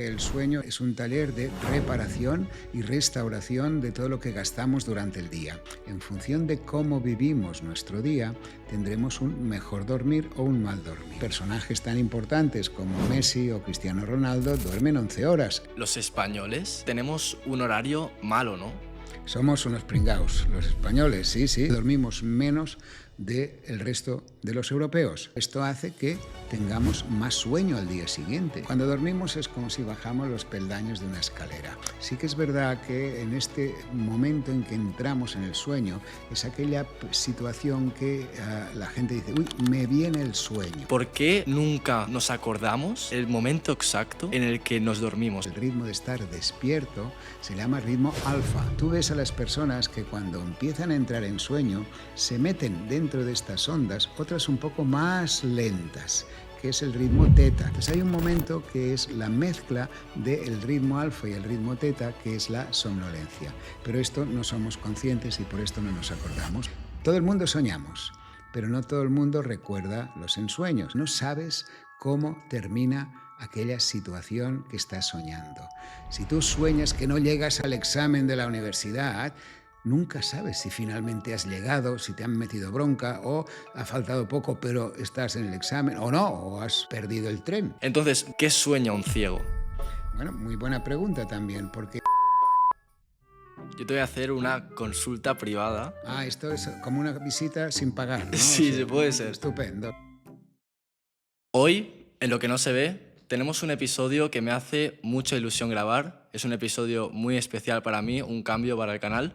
El sueño es un taller de reparación y restauración de todo lo que gastamos durante el día. En función de cómo vivimos nuestro día, tendremos un mejor dormir o un mal dormir. Personajes tan importantes como Messi o Cristiano Ronaldo duermen 11 horas. Los españoles tenemos un horario malo, ¿no? Somos unos pringaos, los españoles, sí, dormimos menos del resto de los europeos. Esto hace que tengamos más sueño al día siguiente. Cuando dormimos es como si bajamos los peldaños de una escalera. Sí que es verdad que en este momento en que entramos en el sueño es aquella situación que la gente dice, uy, me viene el sueño. ¿Por qué nunca nos acordamos el momento exacto en el que nos dormimos? El ritmo de estar despierto se llama ritmo alfa. Tú ves a las personas que cuando empiezan a entrar en sueño se meten dentro de estas ondas, otras un poco más lentas, que es el ritmo teta. Entonces hay un momento que es la mezcla del ritmo alfa y el ritmo teta, que es la somnolencia. Pero esto no somos conscientes y por esto no nos acordamos. Todo el mundo soñamos, pero no todo el mundo recuerda los ensueños. No sabes cómo termina aquella situación que estás soñando. Si tú sueñas que no llegas al examen de la universidad, nunca sabes si finalmente has llegado, si te han metido bronca o ha faltado poco pero estás en el examen o no, o has perdido el tren. Entonces, ¿qué sueña un ciego? Bueno, muy buena pregunta también, porque Yo te voy a hacer una consulta privada. esto es como una visita sin pagar, ¿no? Sí, se puede ser. Estupendo. Hoy, en Lo que no se ve, tenemos un episodio que me hace mucha ilusión grabar. Es un episodio muy especial para mí, un cambio para el canal.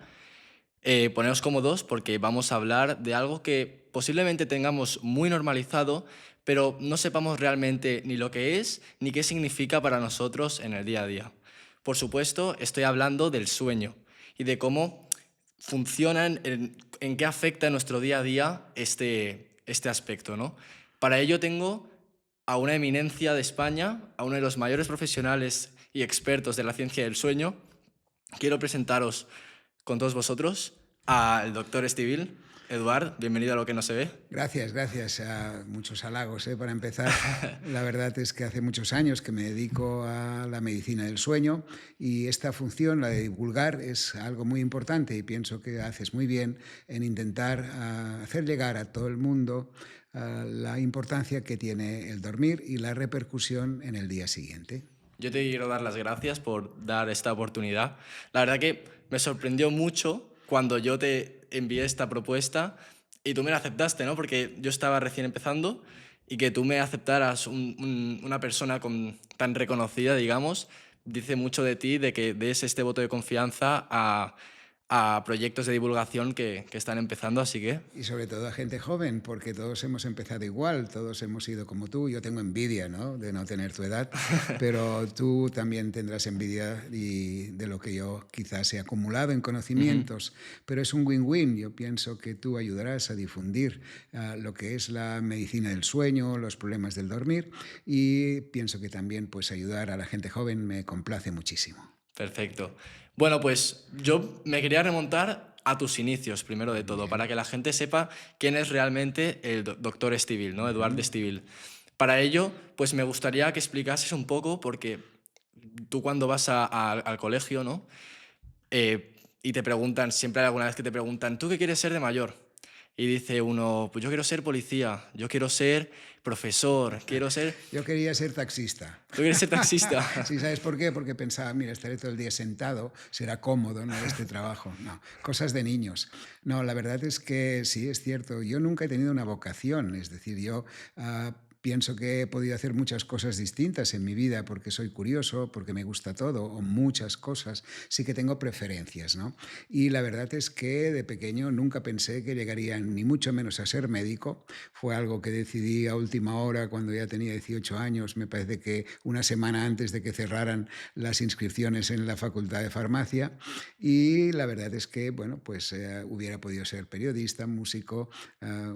Poneos cómodos porque vamos a hablar de algo que posiblemente tengamos muy normalizado, pero no sepamos realmente ni lo que es ni qué significa para nosotros en el día a día. Por supuesto, estoy hablando del sueño y de cómo funciona, en qué afecta en nuestro día a día este aspecto, ¿no? Para ello tengo a una eminencia de España, a uno de los mayores profesionales y expertos de la ciencia del sueño. Quiero presentaros con todos vosotros al doctor Estivil. Eduard, bienvenido a Lo que no se ve. Gracias. Muchos halagos, para empezar. La verdad es que hace muchos años que me dedico a la medicina del sueño y esta función, la de divulgar, es algo muy importante y pienso que haces muy bien en intentar hacer llegar a todo el mundo la importancia que tiene el dormir y la repercusión en el día siguiente. Yo te quiero dar las gracias por dar esta oportunidad. La verdad que me sorprendió mucho cuando yo te envié esta propuesta y tú me la aceptaste, ¿no? Porque yo estaba recién empezando y que tú me aceptaras una persona tan reconocida, digamos, dice mucho de ti, de que des este voto de confianza a proyectos de divulgación que están empezando, así que... Y sobre todo a gente joven, porque todos hemos empezado igual, todos hemos sido como tú. Yo tengo envidia, ¿no?, de no tener tu edad, pero tú también tendrás envidia de lo que yo quizás he acumulado en conocimientos. Pero es un win-win. Yo pienso que tú ayudarás a difundir lo que es la medicina del sueño, los problemas del dormir, y pienso que también pues, ayudar a la gente joven me complace muchísimo. Perfecto. Bueno, pues yo me quería remontar a tus inicios, primero de todo, para que la gente sepa quién es realmente el doctor Estivil, ¿no? Eduard Estivil. Para ello, pues me gustaría que explicases un poco, porque tú cuando vas al colegio, ¿no? Y te preguntan, siempre hay alguna vez que te preguntan, ¿tú qué quieres ser de mayor? Y dice uno, pues yo quiero ser policía, yo quiero ser profesor, quiero ser... Yo quería ser taxista. ¿Tú quieres ser taxista? Sí, ¿sabes por qué? Porque pensaba, mira, estaré todo el día sentado, será cómodo, ¿no?, este trabajo. No, cosas de niños. No, la verdad es que sí, es cierto. Yo nunca he tenido una vocación, es decir, yo... pienso que he podido hacer muchas cosas distintas en mi vida porque soy curioso, porque me gusta todo, o muchas cosas. Sí que tengo preferencias, ¿no? Y la verdad es que de pequeño nunca pensé que llegaría ni mucho menos a ser médico. Fue algo que decidí a última hora cuando ya tenía 18 años, me parece que una semana antes de que cerraran las inscripciones en la Facultad de Farmacia. Y la verdad es que, bueno, pues hubiera podido ser periodista, músico,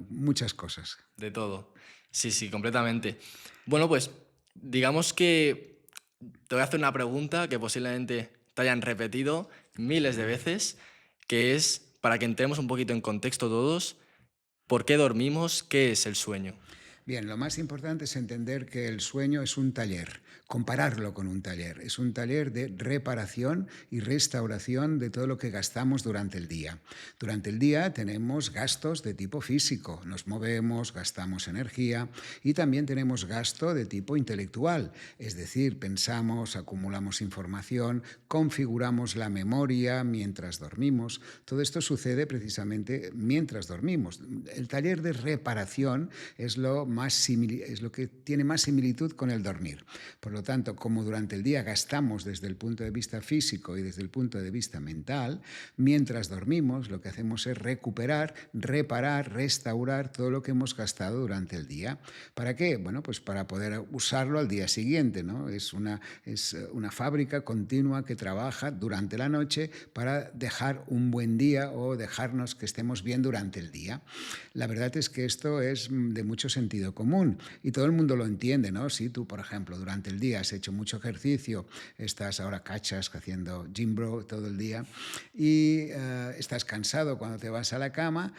muchas cosas. De todo. Sí, completamente. Bueno, pues digamos que te voy a hacer una pregunta que posiblemente te hayan repetido miles de veces, que es, para que entremos un poquito en contexto todos, ¿por qué dormimos? ¿Qué es el sueño? Bien, lo más importante es entender que el sueño es un taller, compararlo con un taller. Es un taller de reparación y restauración de todo lo que gastamos durante el día. Durante el día tenemos gastos de tipo físico, nos movemos, gastamos energía y también tenemos gasto de tipo intelectual, es decir, pensamos, acumulamos información, configuramos la memoria mientras dormimos. Todo esto sucede precisamente mientras dormimos. El taller de reparación es lo que tiene más similitud con el dormir. Por lo tanto, como durante el día gastamos desde el punto de vista físico y desde el punto de vista mental, mientras dormimos lo que hacemos es recuperar, reparar, restaurar todo lo que hemos gastado durante el día. ¿Para qué? Bueno, pues para poder usarlo al día siguiente, ¿no? Es una fábrica continua que trabaja durante la noche para dejar un buen día o dejarnos que estemos bien durante el día. La verdad es que esto es de mucho sentido común y todo el mundo lo entiende, ¿no? Si tú, por ejemplo, durante el día has hecho mucho ejercicio, estás ahora cachas haciendo gym bro todo el día y estás cansado cuando te vas a la cama,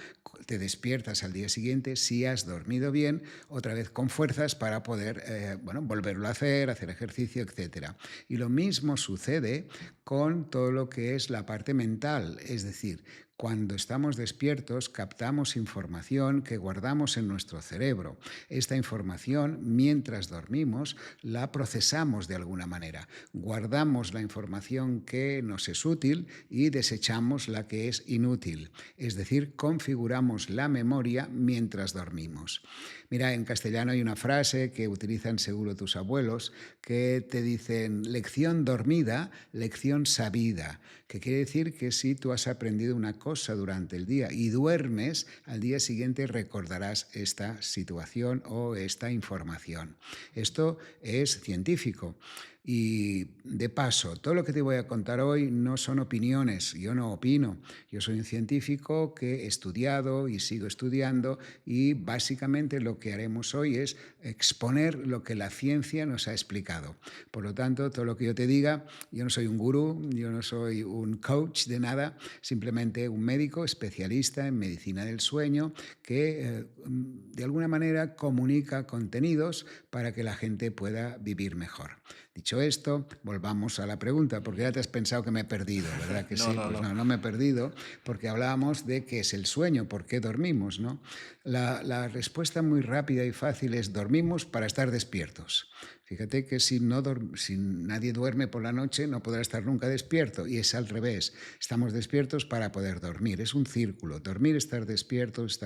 te despiertas al día siguiente, si has dormido bien, otra vez con fuerzas para poder volverlo a hacer ejercicio, etc. Y lo mismo sucede con todo lo que es la parte mental, es decir, cuando estamos despiertos captamos información que guardamos en nuestro cerebro. Esta información, mientras dormimos, la procesamos de alguna manera. Guardamos la información que nos es útil y desechamos la que es inútil. Es decir, configuramos la memoria mientras dormimos. Mira, en castellano hay una frase que utilizan seguro tus abuelos que te dicen lección dormida, lección sabida, que quiere decir que si tú has aprendido una cosa durante el día y duermes, al día siguiente recordarás esta situación o esta información. Esto es científico. Y de paso, todo lo que te voy a contar hoy no son opiniones, yo no opino. Yo soy un científico que he estudiado y sigo estudiando y básicamente lo que haremos hoy es exponer lo que la ciencia nos ha explicado. Por lo tanto, todo lo que yo te diga, yo no soy un gurú, yo no soy un coach de nada, simplemente un médico especialista en medicina del sueño que de alguna manera comunica contenidos para que la gente pueda vivir mejor. Dicho esto, volvamos a la pregunta, porque ya te has pensado que me he perdido, ¿verdad que sí? Pues no me he perdido, porque hablábamos de qué es el sueño, por qué dormimos, ¿no? La respuesta muy rápida y fácil es dormimos para estar despiertos. Fíjate que si nadie duerme por la noche no podrá estar nunca despierto y es al revés. Estamos despiertos para poder dormir. Es un círculo. Dormir, estar despiertos,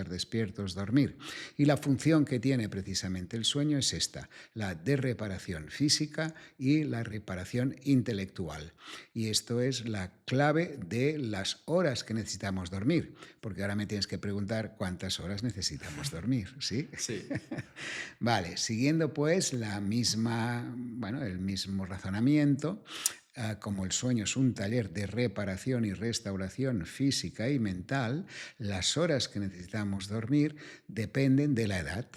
dormir. Y la función que tiene precisamente el sueño es esta, la de reparación física y la reparación intelectual. Y esto es la clave de las horas que necesitamos dormir, porque ahora me tienes que preguntar cuántas horas necesitamos dormir, ¿sí? Sí. Vale, siguiendo pues el mismo razonamiento, como el sueño es un taller de reparación y restauración física y mental, las horas que necesitamos dormir dependen de la edad.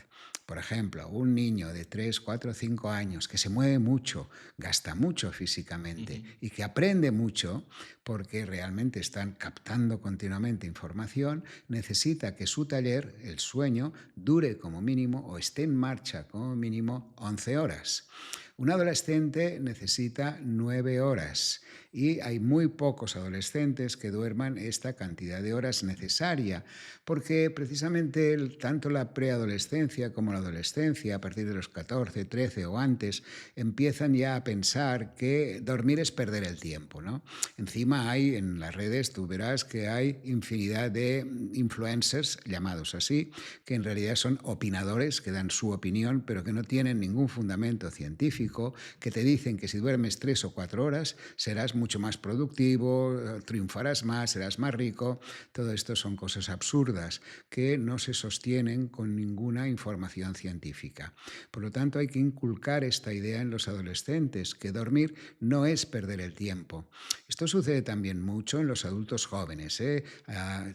Por ejemplo, un niño de 3, 4, 5 años que se mueve mucho, gasta mucho físicamente y que aprende mucho porque realmente están captando continuamente información, necesita que su taller, el sueño, dure como mínimo o esté en marcha como mínimo 11 horas. Un adolescente necesita 9 horas y hay muy pocos adolescentes que duerman esta cantidad de horas necesaria, porque precisamente tanto la preadolescencia como la adolescencia, a partir de los 14, 13 o antes, empiezan ya a pensar que dormir es perder el tiempo, ¿no? Encima hay en las redes, tú verás que hay infinidad de influencers, llamados así, que en realidad son opinadores, que dan su opinión, pero que no tienen ningún fundamento científico, que te dicen que si duermes 3 o 4 horas serás mucho más productivo, triunfarás más, serás más rico. Todo esto son cosas absurdas que no se sostienen con ninguna información científica. Por lo tanto, hay que inculcar esta idea en los adolescentes, que dormir no es perder el tiempo. Esto sucede también mucho en los adultos jóvenes,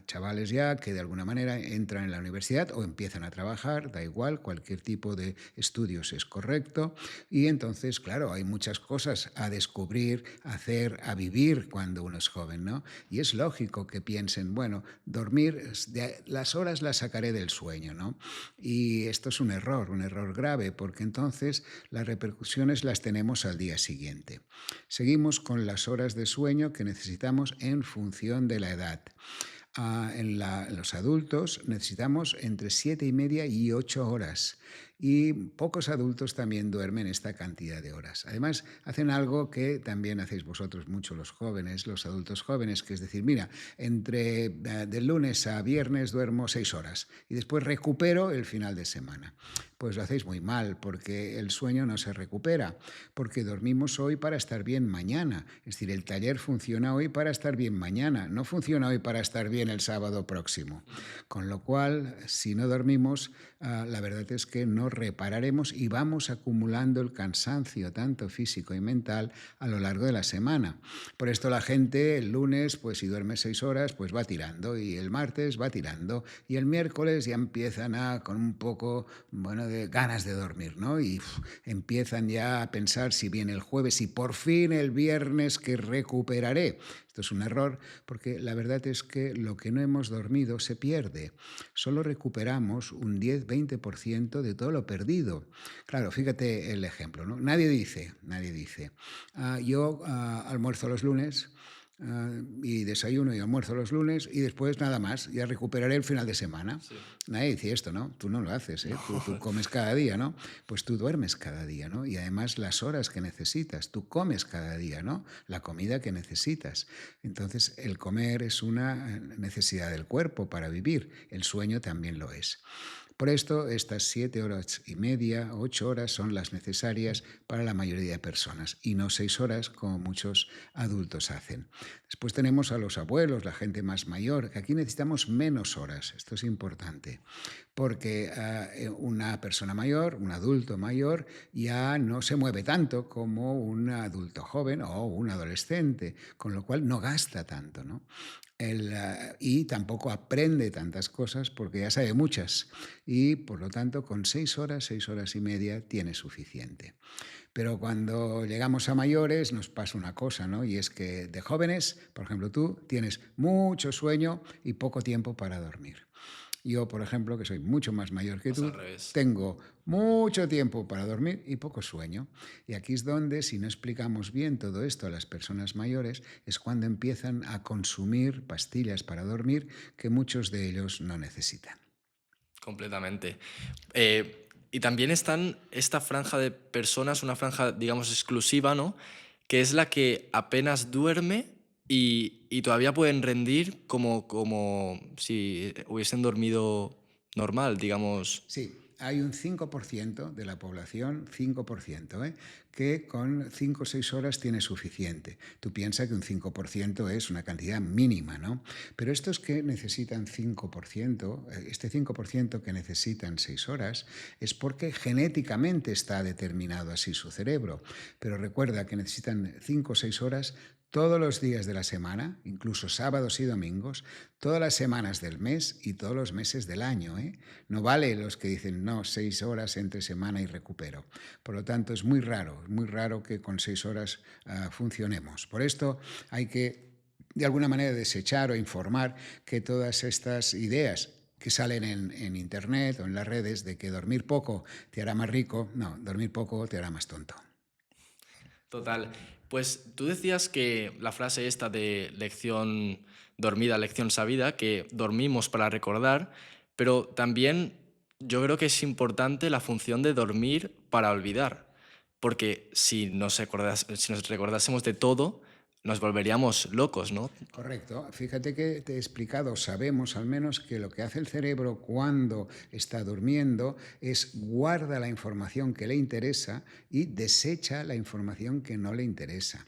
chavales ya que de alguna manera entran en la universidad o empiezan a trabajar, da igual, cualquier tipo de estudios es correcto, y entonces, claro, hay muchas cosas a descubrir, a hacer, a vivir cuando uno es joven, ¿no? Y es lógico que piensen, bueno, dormir, las horas las sacaré del sueño, ¿no? Y esto es un error grave, porque entonces las repercusiones las tenemos al día siguiente. Seguimos con las horas de sueño que necesitamos en función de la edad. En los adultos necesitamos entre 7:30 y 8 horas y pocos adultos también duermen esta cantidad de horas. Además, hacen algo que también hacéis vosotros mucho los jóvenes, los adultos jóvenes, que es decir, mira, del lunes a viernes duermo 6 horas y después recupero el final de semana. Pues lo hacéis muy mal porque el sueño no se recupera, porque dormimos hoy para estar bien mañana. Es decir, el taller funciona hoy para estar bien mañana, no funciona hoy para estar bien el sábado próximo. Con lo cual, si no dormimos, la verdad es que no repararemos y vamos acumulando el cansancio, tanto físico y mental, a lo largo de la semana. Por esto la gente el lunes, pues si duerme 6 horas, pues va tirando, y el martes va tirando, y el miércoles ya empiezan con un poco, bueno, de ganas de dormir, ¿no? Y empiezan ya a pensar si viene el jueves y por fin el viernes que recuperaré. Esto es un error porque la verdad es que lo que no hemos dormido se pierde. Solo recuperamos un 10-20% de todo lo perdido. Claro, fíjate el ejemplo, ¿no? Nadie dice, yo almuerzo los lunes, y desayuno y almuerzo los lunes y después nada más, ya recuperaré el final de semana. Sí. Nadie dice esto, ¿no? Tú no lo haces, ¿eh? No. Tú comes cada día, ¿no? Pues tú duermes cada día, ¿no? Y además las horas que necesitas, tú comes cada día, ¿no? La comida que necesitas. Entonces el comer es una necesidad del cuerpo para vivir, el sueño también lo es. Por esto, estas 7:30, 8 horas son las necesarias para la mayoría de personas y no 6 horas como muchos adultos hacen. Después tenemos a los abuelos, la gente más mayor, que aquí necesitamos menos horas. Esto es importante porque una persona mayor, un adulto mayor, ya no se mueve tanto como un adulto joven o un adolescente, con lo cual no gasta tanto, ¿no? Y tampoco aprende tantas cosas porque ya sabe muchas y por lo tanto con 6 horas y media tiene suficiente. Pero cuando llegamos a mayores nos pasa una cosa, ¿no? Y es que de jóvenes, por ejemplo tú, tienes mucho sueño y poco tiempo para dormir. Yo, por ejemplo, que soy mucho más mayor que Pasa tú, al revés. tengo mucho tiempo para dormir y poco sueño. Y aquí es donde, si no explicamos bien todo esto a las personas mayores, es cuando empiezan a consumir pastillas para dormir que muchos de ellos no necesitan. Completamente. Y también están esta franja de personas, una franja, digamos, exclusiva, ¿no? Que es la que apenas duerme y todavía pueden rendir como si hubiesen dormido normal, digamos. Sí, hay un 5% de la población, 5%, que con 5 o 6 horas tiene suficiente. Tú piensas que un 5% es una cantidad mínima, ¿no? Pero estos que necesitan 5%, este 5% que necesitan 6 horas, es porque genéticamente está determinado así su cerebro. Pero recuerda que necesitan 5 o 6 horas todos los días de la semana, incluso sábados y domingos, todas las semanas del mes y todos los meses del año, ¿eh? No vale los que dicen, no, 6 horas entre semana y recupero. Por lo tanto, es muy raro que con 6 horas funcionemos. Por esto hay que, de alguna manera, desechar o informar que todas estas ideas que salen en internet o en las redes de que dormir poco te hará más rico, no, dormir poco te hará más tonto. Total. Pues tú decías que la frase esta de lección dormida, lección sabida, que dormimos para recordar, pero también yo creo que es importante la función de dormir para olvidar, porque si nos recordásemos de todo, nos volveríamos locos, ¿no? Correcto. Fíjate que te he explicado, sabemos al menos que lo que hace el cerebro cuando está durmiendo es guarda la información que le interesa y desecha la información que no le interesa.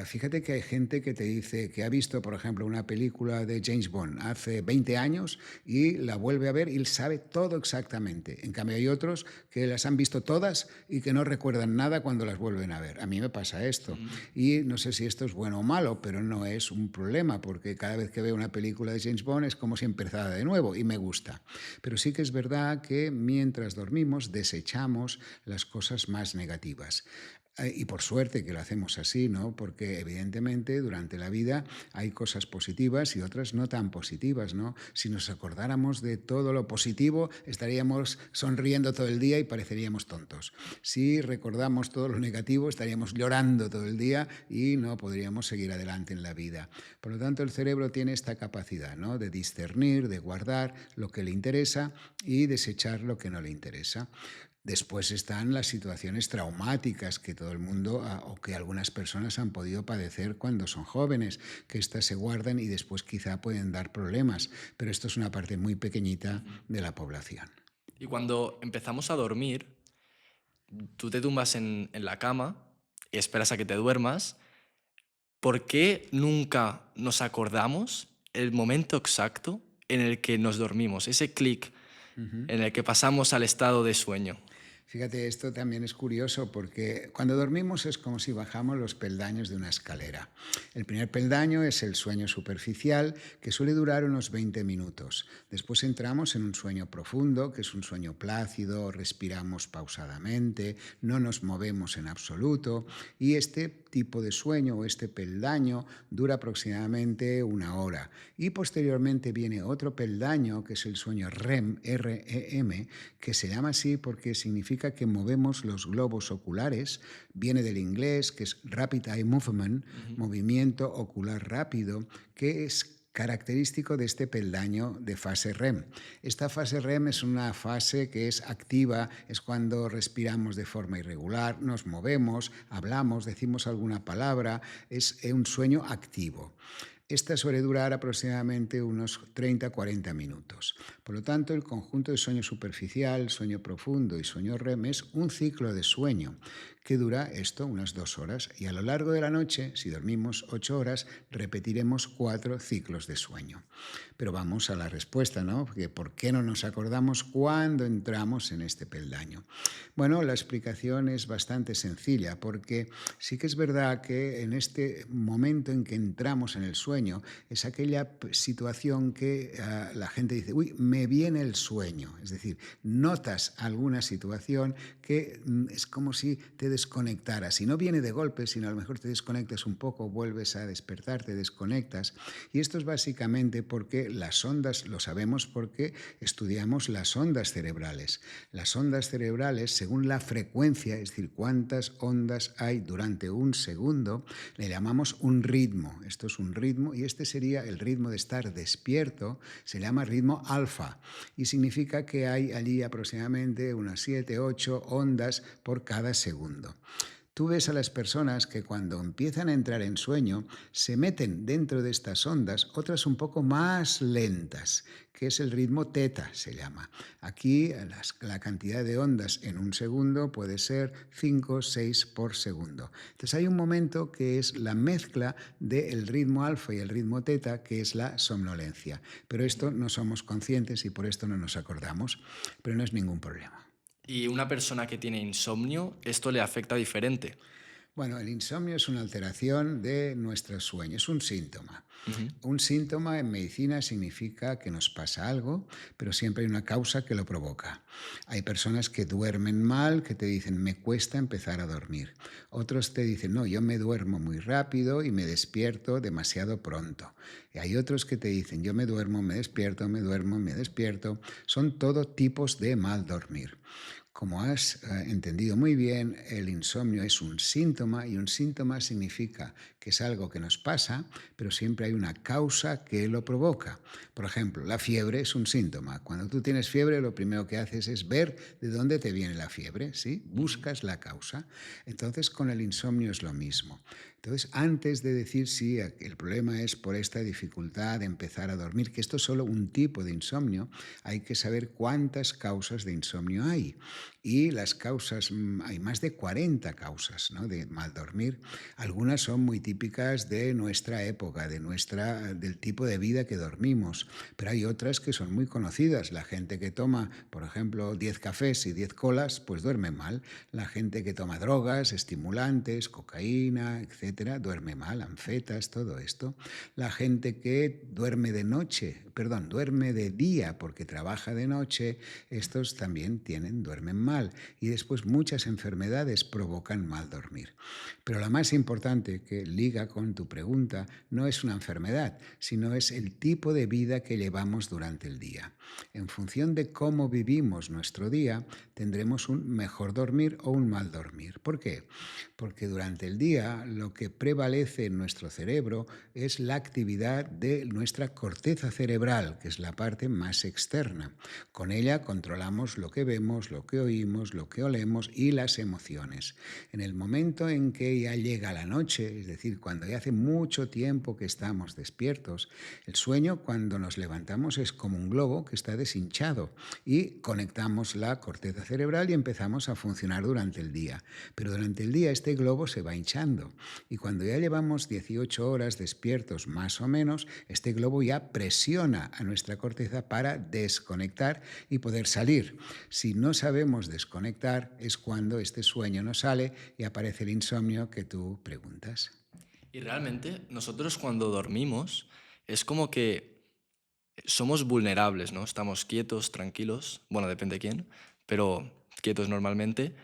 Fíjate que hay gente que te dice que ha visto, por ejemplo, una película de James Bond hace 20 años y la vuelve a ver y sabe todo exactamente. En cambio hay otros que las han visto todas y que no recuerdan nada cuando las vuelven a ver. A mí me pasa esto. Y no sé si esto es bueno bueno o malo, pero no es un problema, porque cada vez que veo una película de James Bond es como si empezara de nuevo y me gusta. Pero sí que es verdad que mientras dormimos desechamos las cosas más negativas. Y por suerte que lo hacemos así, ¿no? Porque evidentemente durante la vida hay cosas positivas y otras no tan positivas, ¿no? Si nos acordáramos de todo lo positivo, estaríamos sonriendo todo el día y pareceríamos tontos. Si recordamos todo lo negativo, estaríamos llorando todo el día y no podríamos seguir adelante en la vida. Por lo tanto, el cerebro tiene esta capacidad, ¿no? De discernir, de guardar lo que le interesa y desechar lo que no le interesa. Después están las situaciones traumáticas que todo el mundo o que algunas personas han podido padecer cuando son jóvenes, que éstas se guardan y después quizá pueden dar problemas, pero esto es una parte muy pequeñita de la población. Y cuando empezamos a dormir, tú te tumbas en la cama y esperas a que te duermas. ¿Por qué nunca nos acordamos el momento exacto en el que nos dormimos? Ese clic en el que pasamos al estado de sueño. Fíjate, esto también es curioso porque cuando dormimos es como si bajamos los peldaños de una escalera. El primer peldaño es el sueño superficial, que suele durar unos 20 minutos. Después entramos en un sueño profundo, que es un sueño plácido, respiramos pausadamente, no nos movemos en absoluto, y este tipo de sueño o este peldaño dura aproximadamente una hora. Y posteriormente viene otro peldaño, que es el sueño REM, R-E-M, que se llama así porque significa que movemos los globos oculares, viene del inglés, que es Rapid Eye Movement, movimiento ocular rápido, que es característico de este peldaño de fase REM. Esta fase REM es una fase que es activa, es cuando respiramos de forma irregular, nos movemos, hablamos, decimos alguna palabra, es un sueño activo. Esta suele durar aproximadamente unos 30-40 minutos. Por lo tanto, el conjunto de sueño superficial, sueño profundo y sueño REM es un ciclo de sueño que dura esto unas 2 horas y a lo largo de la noche, si dormimos 8 horas, repetiremos 4 ciclos de sueño. Pero vamos a la respuesta, ¿no? Porque ¿por qué no nos acordamos cuando entramos en este peldaño? Bueno, la explicación es bastante sencilla porque sí que es verdad que en este momento en que entramos en el sueño es aquella situación que la gente dice, uy, me viene el sueño. Es decir, notas alguna situación que es como si te desconectaras. Y no viene de golpe, sino a lo mejor te desconectas un poco, vuelves a despertar, te desconectas. Y esto es básicamente porque las ondas, lo sabemos porque estudiamos las ondas cerebrales. Las ondas cerebrales, según la frecuencia, es decir, cuántas ondas hay durante un segundo, le llamamos un ritmo. Esto es un ritmo y este sería el ritmo de estar despierto, se llama ritmo alfa y significa que hay allí aproximadamente unas 7-8 ondas por cada segundo. Tú ves a las personas que cuando empiezan a entrar en sueño se meten dentro de estas ondas, otras un poco más lentas, que es el ritmo teta, se llama. Aquí la cantidad de ondas en un segundo puede ser 5 o 6 por segundo. Entonces hay un momento que es la mezcla del ritmo alfa y el ritmo teta, que es la somnolencia. Pero esto no somos conscientes y por esto no nos acordamos, pero no es ningún problema. Y una persona que tiene insomnio, esto le afecta diferente. Bueno, el insomnio es una alteración de nuestro sueño, es un síntoma. Un síntoma en medicina significa que nos pasa algo, pero siempre hay una causa que lo provoca. Hay personas que duermen mal, que te dicen, me cuesta empezar a dormir. Otros te dicen, no, yo me duermo muy rápido y me despierto demasiado pronto. Y hay otros que te dicen, yo me duermo, me despierto, me duermo, me despierto. Son todo tipos de mal dormir. Como has entendido muy bien, el insomnio es un síntoma y un síntoma significa que es algo que nos pasa, pero siempre hay una causa que lo provoca. Por ejemplo, la fiebre es un síntoma. Cuando tú tienes fiebre, lo primero que haces es ver de dónde te viene la fiebre, ¿sí? Buscas la causa. Entonces, con el insomnio es lo mismo. Entonces, antes de decir si el problema es por esta dificultad de empezar a dormir, que esto es solo un tipo de insomnio, hay que saber cuántas causas de insomnio hay. Y las causas, hay más de 40 causas, ¿no?, de mal dormir. Algunas son muy típicas de nuestra época, del tipo de vida que dormimos, pero hay otras que son muy conocidas. La gente que toma, por ejemplo, 10 cafés y 10 colas, pues duerme mal. La gente que toma drogas, estimulantes, cocaína, etc., etcétera, duerme mal, anfetas, todo esto. La gente que duerme de noche, perdón, duerme de día porque trabaja de noche, estos también duermen mal. Y después muchas enfermedades provocan mal dormir. Pero la más importante, que liga con tu pregunta, no es una enfermedad, sino es el tipo de vida que llevamos durante el día. En función de cómo vivimos nuestro día, tendremos un mejor dormir o un mal dormir. ¿Por qué? Porque durante el día lo que prevalece en nuestro cerebro es la actividad de nuestra corteza cerebral, que es la parte más externa. Con ella controlamos lo que vemos, lo que oímos, lo que olemos y las emociones. En el momento en que ya llega la noche, es decir, cuando ya hace mucho tiempo que estamos despiertos, el sueño cuando nos levantamos es como un globo que está deshinchado y conectamos la corteza cerebral y empezamos a funcionar durante el día. Pero durante el día este globo se va hinchando y cuando ya llevamos 18 horas despiertos más o menos, este globo ya presiona a nuestra corteza para desconectar y poder salir. Si no sabemos desconectar es cuando este sueño no sale y aparece el insomnio que tú preguntas. Y realmente nosotros cuando dormimos es como que somos vulnerables, ¿no? Estamos quietos, tranquilos, bueno, depende de quién, pero quietos normalmente,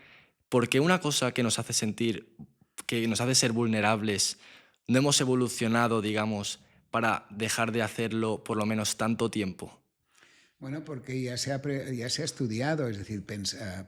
porque una cosa que nos hace sentir, que nos hace ser vulnerables, no hemos evolucionado, digamos, para dejar de hacerlo por lo menos tanto tiempo. Bueno, porque ya se ha estudiado, es decir,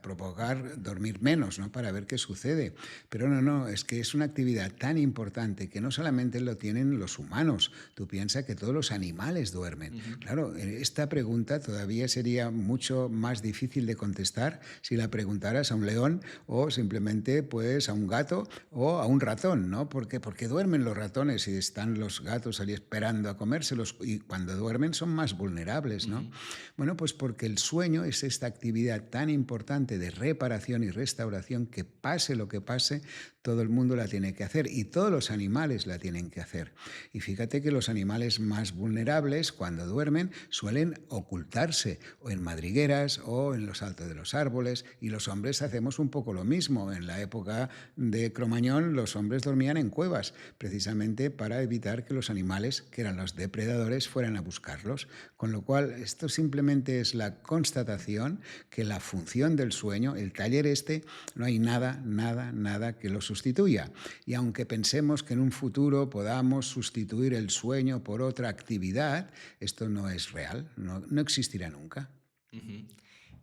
provocar dormir menos, ¿no? Para ver qué sucede. Pero no, es que es una actividad tan importante que no solamente lo tienen los humanos. Tú piensas que todos los animales duermen. Ujú. Claro, esta pregunta todavía sería mucho más difícil de contestar si la preguntaras a un león o simplemente pues a un gato o a un ratón, ¿no? Porque duermen los ratones y están los gatos ahí esperando a comérselos y cuando duermen son más vulnerables, ¿no? Ujú. Bueno, pues porque el sueño es esta actividad tan importante de reparación y restauración que pase lo que pase, todo el mundo la tiene que hacer y todos los animales la tienen que hacer. Y fíjate que los animales más vulnerables cuando duermen suelen ocultarse o en madrigueras o en los altos de los árboles y los hombres hacemos un poco lo mismo. En la época de Cromañón los hombres dormían en cuevas precisamente para evitar que los animales, que eran los depredadores, fueran a buscarlos. Con lo cual esto simplemente es la constatación que la función del sueño, el taller este, no hay nada que lo sustituya. Y aunque pensemos que en un futuro podamos sustituir el sueño por otra actividad, esto no es real, no existirá nunca. Ujú.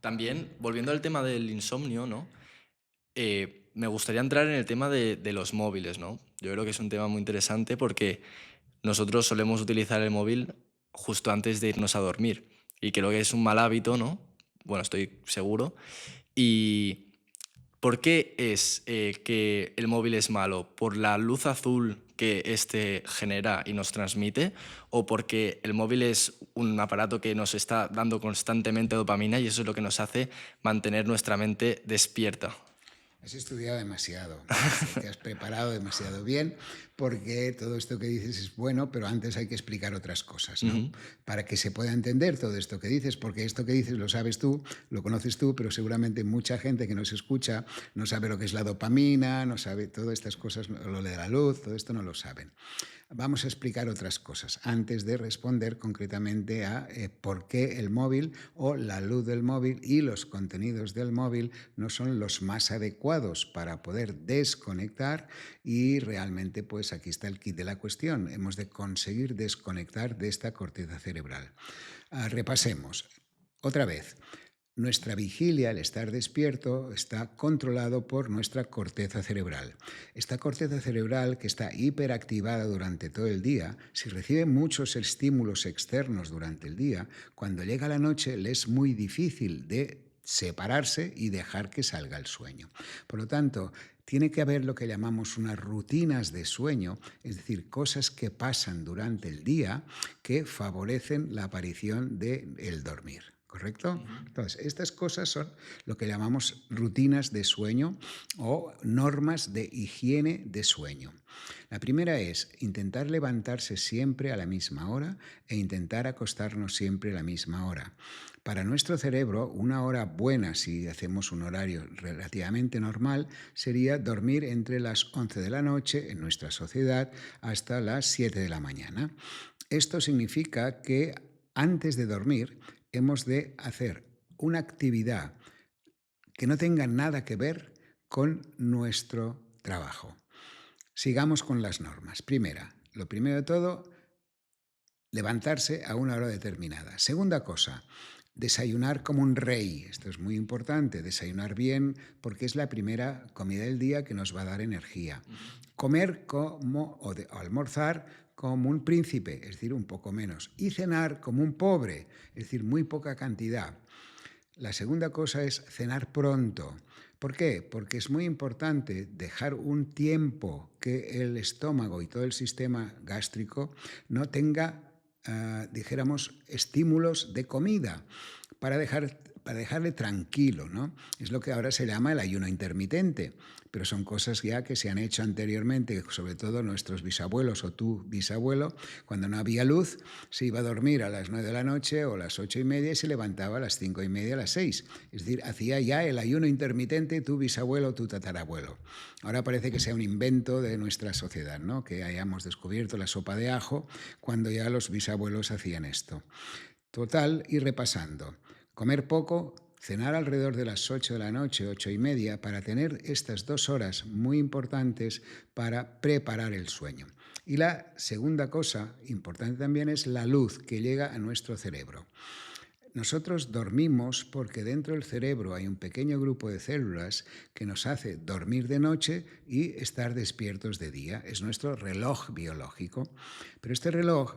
También, volviendo al tema del insomnio, ¿no? Me gustaría entrar en el tema de los móviles, ¿no? Yo creo que es un tema muy interesante porque nosotros solemos utilizar el móvil justo antes de irnos a dormir y creo que es un mal hábito, ¿no? Bueno, estoy seguro. ¿Y por qué es que el móvil es malo? ¿Por la luz azul que este genera y nos transmite? ¿O porque el móvil es un aparato que nos está dando constantemente dopamina y eso es lo que nos hace mantener nuestra mente despierta? Has estudiado demasiado, te has preparado demasiado bien, porque todo esto que dices es bueno, pero antes hay que explicar otras cosas, ¿no? Ujú. Para que se pueda entender todo esto que dices, porque esto que dices lo sabes tú, lo conoces tú, pero seguramente mucha gente que nos escucha no sabe lo que es la dopamina, no sabe todas estas cosas, lo de la luz, todo esto no lo saben. Vamos a explicar otras cosas antes de responder concretamente a por qué el móvil o la luz del móvil y los contenidos del móvil no son los más adecuados para poder desconectar y realmente pues aquí está el kit de la cuestión. Hemos de conseguir desconectar de esta corteza cerebral. Repasemos. Otra vez. Nuestra vigilia, el estar despierto, está controlado por nuestra corteza cerebral. Esta corteza cerebral, que está hiperactivada durante todo el día, si recibe muchos estímulos externos durante el día, cuando llega la noche le es muy difícil de separarse y dejar que salga el sueño. Por lo tanto, tiene que haber lo que llamamos unas rutinas de sueño, es decir, cosas que pasan durante el día que favorecen la aparición del dormir. ¿correcto? Ujú. Entonces, estas cosas son lo que llamamos rutinas de sueño o normas de higiene de sueño. La primera es intentar levantarse siempre a la misma hora e intentar acostarnos siempre a la misma hora. Para nuestro cerebro, una hora buena, si hacemos un horario relativamente normal, sería dormir entre las 11 de la noche en nuestra sociedad hasta las 7 de la mañana. Esto significa que antes de dormir hemos de hacer una actividad que no tenga nada que ver con nuestro trabajo. Sigamos con las normas. Primera, lo primero de todo, levantarse a una hora determinada. Segunda cosa, desayunar como un rey. Esto es muy importante, desayunar bien porque es la primera comida del día que nos va a dar energía. Ujú. Comer o almorzar como un príncipe, es decir, un poco menos. Y cenar como un pobre, es decir, muy poca cantidad. La segunda cosa es cenar pronto. ¿Por qué? Porque es muy importante dejar un tiempo que el estómago y todo el sistema gástrico no tenga, dijéramos, estímulos de comida para dejarle tranquilo, ¿no? Es lo que ahora se llama el ayuno intermitente, pero son cosas ya que se han hecho anteriormente, sobre todo nuestros bisabuelos o tu bisabuelo, cuando no había luz, se iba a dormir a las 9 de la noche o a las 8:30 y se levantaba a las 5:30, a las 6. Es decir, hacía ya el ayuno intermitente tu bisabuelo o tu tatarabuelo. Ahora parece que sea un invento de nuestra sociedad, ¿no? Que hayamos descubierto la sopa de ajo cuando ya los bisabuelos hacían esto. Total, y repasando. Comer poco, cenar alrededor de las 8 de la noche, 8:30, para tener estas 2 horas muy importantes para preparar el sueño. Y la segunda cosa importante también es la luz que llega a nuestro cerebro. Nosotros dormimos porque dentro del cerebro hay un pequeño grupo de células que nos hace dormir de noche y estar despiertos de día. Es nuestro reloj biológico. Pero este reloj,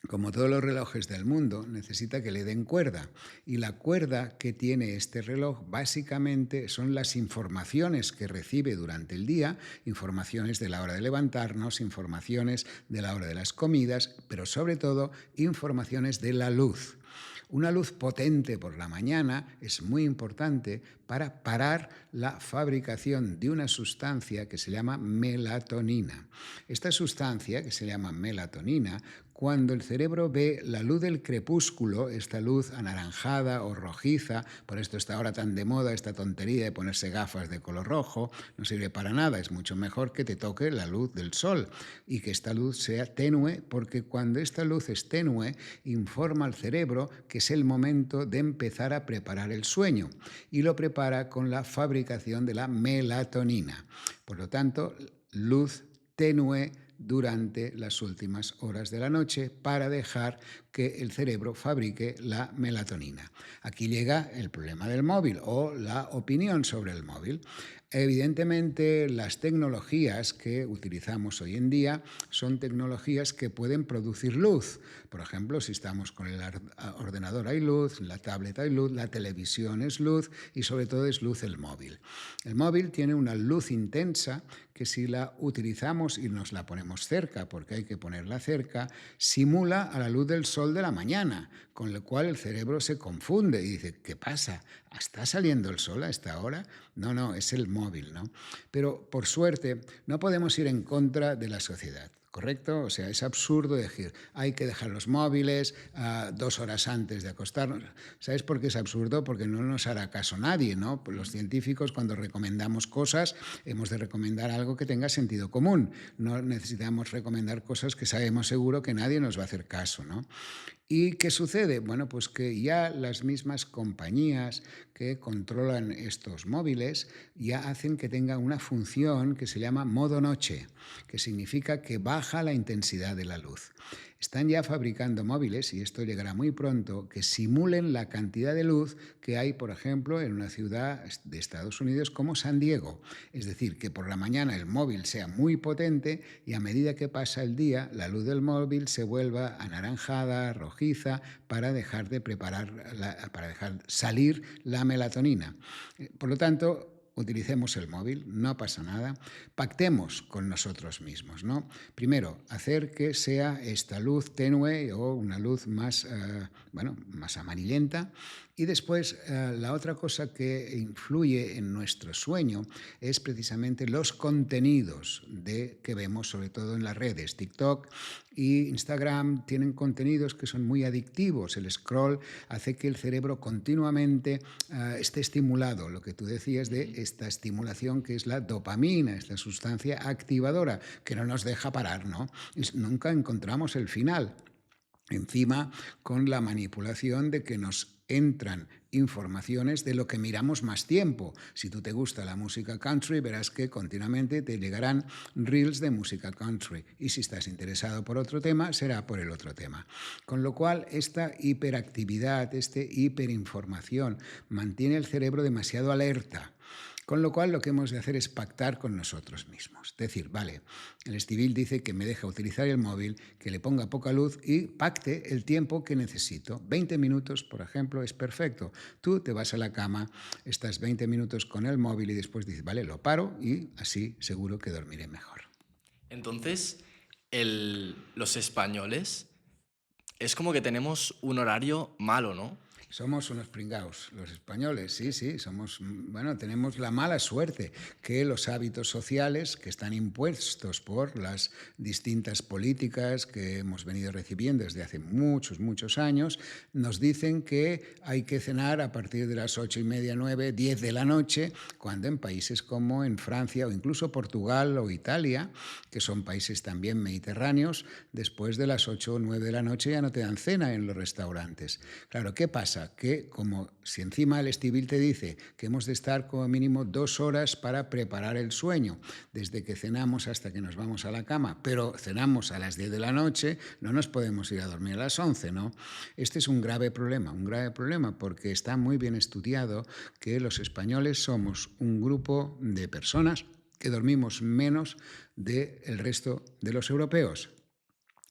como todos los relojes del mundo, necesita que le den cuerda. Y la cuerda que tiene este reloj básicamente son las informaciones que recibe durante el día, informaciones de la hora de levantarnos, informaciones de la hora de las comidas, pero sobre todo informaciones de la luz. Una luz potente por la mañana es muy importante para parar la fabricación de una sustancia que se llama melatonina. Esta sustancia, que se llama melatonina, cuando el cerebro ve la luz del crepúsculo, esta luz anaranjada o rojiza, por esto está ahora tan de moda esta tontería de ponerse gafas de color rojo, no sirve para nada, es mucho mejor que te toque la luz del sol y que esta luz sea tenue, porque cuando esta luz es tenue, informa al cerebro que es el momento de empezar a preparar el sueño y lo prepara con la fabricación de la melatonina. Por lo tanto, luz tenue durante las últimas horas de la noche para dejar que el cerebro fabrique la melatonina. Aquí llega el problema del móvil o la opinión sobre el móvil. Evidentemente, las tecnologías que utilizamos hoy en día son tecnologías que pueden producir luz. Por ejemplo, si estamos con el ordenador hay luz, la tablet hay luz, la televisión es luz y sobre todo es luz el móvil. El móvil tiene una luz intensa que si la utilizamos y nos la ponemos cerca, porque hay que ponerla cerca, simula a la luz del sol de la mañana, con lo cual el cerebro se confunde y dice, ¿qué pasa? ¿Está saliendo el sol a esta hora? No, es el móvil, ¿no? Pero por suerte no podemos ir en contra de la sociedad. ¿Correcto? O sea, es absurdo decir, hay que dejar los móviles 2 horas antes de acostarnos. ¿Sabes por qué es absurdo? Porque no nos hará caso nadie, ¿no? Los científicos, cuando recomendamos cosas, hemos de recomendar algo que tenga sentido común. No necesitamos recomendar cosas que sabemos seguro que nadie nos va a hacer caso, ¿no? ¿Y qué sucede? Bueno, pues que ya las mismas compañías que controlan estos móviles ya hacen que tenga una función que se llama modo noche, que significa que baja la intensidad de la luz. Están ya fabricando móviles, y esto llegará muy pronto, que simulen la cantidad de luz que hay, por ejemplo, en una ciudad de Estados Unidos como San Diego. Es decir, que por la mañana el móvil sea muy potente y a medida que pasa el día, la luz del móvil se vuelva anaranjada, rojiza, para dejar de preparar, para dejar salir la melatonina. Por lo tanto, utilicemos el móvil, no pasa nada, pactemos con nosotros mismos, ¿no? Primero, hacer que sea esta luz tenue o una luz más, más amarillenta. Y después, la otra cosa que influye en nuestro sueño es precisamente los contenidos que vemos, sobre todo en las redes. TikTok y Instagram tienen contenidos que son muy adictivos. El scroll hace que el cerebro continuamente esté estimulado, lo que tú decías de esta estimulación que es la dopamina, esta sustancia activadora que no nos deja parar, ¿no? Nunca encontramos el final. Encima, con la manipulación de que nos entran informaciones de lo que miramos más tiempo. Si tú te gusta la música country, verás que continuamente te llegarán reels de música country. Y si estás interesado por otro tema, será por el otro tema. Con lo cual, esta hiperactividad, esta hiperinformación, mantiene el cerebro demasiado alerta. Con lo cual, lo que hemos de hacer es pactar con nosotros mismos. Decir, vale, el Estivil dice que me deja utilizar el móvil, que le ponga poca luz y pacte el tiempo que necesito. 20 minutos, por ejemplo, es perfecto. Tú te vas a la cama, estás 20 minutos con el móvil y después dices, vale, lo paro y así seguro que dormiré mejor. Entonces, los españoles es como que tenemos un horario malo, ¿no? Somos unos pringaos, los españoles, sí, tenemos la mala suerte que los hábitos sociales que están impuestos por las distintas políticas que hemos venido recibiendo desde hace muchos, muchos años, nos dicen que hay que cenar a partir de las 8:30, 9, 10 de la noche, cuando en países como en Francia o incluso Portugal o Italia, que son países también mediterráneos, después de las 8 o 9 de la noche ya no te dan cena en los restaurantes. Claro, ¿qué pasa? Que como si encima el Estivil te dice que hemos de estar como mínimo 2 horas para preparar el sueño, desde que cenamos hasta que nos vamos a la cama, pero cenamos a las 10 de la noche, no nos podemos ir a dormir a las 11, ¿no? Este es un grave problema porque está muy bien estudiado que los españoles somos un grupo de personas que dormimos menos del resto de los europeos.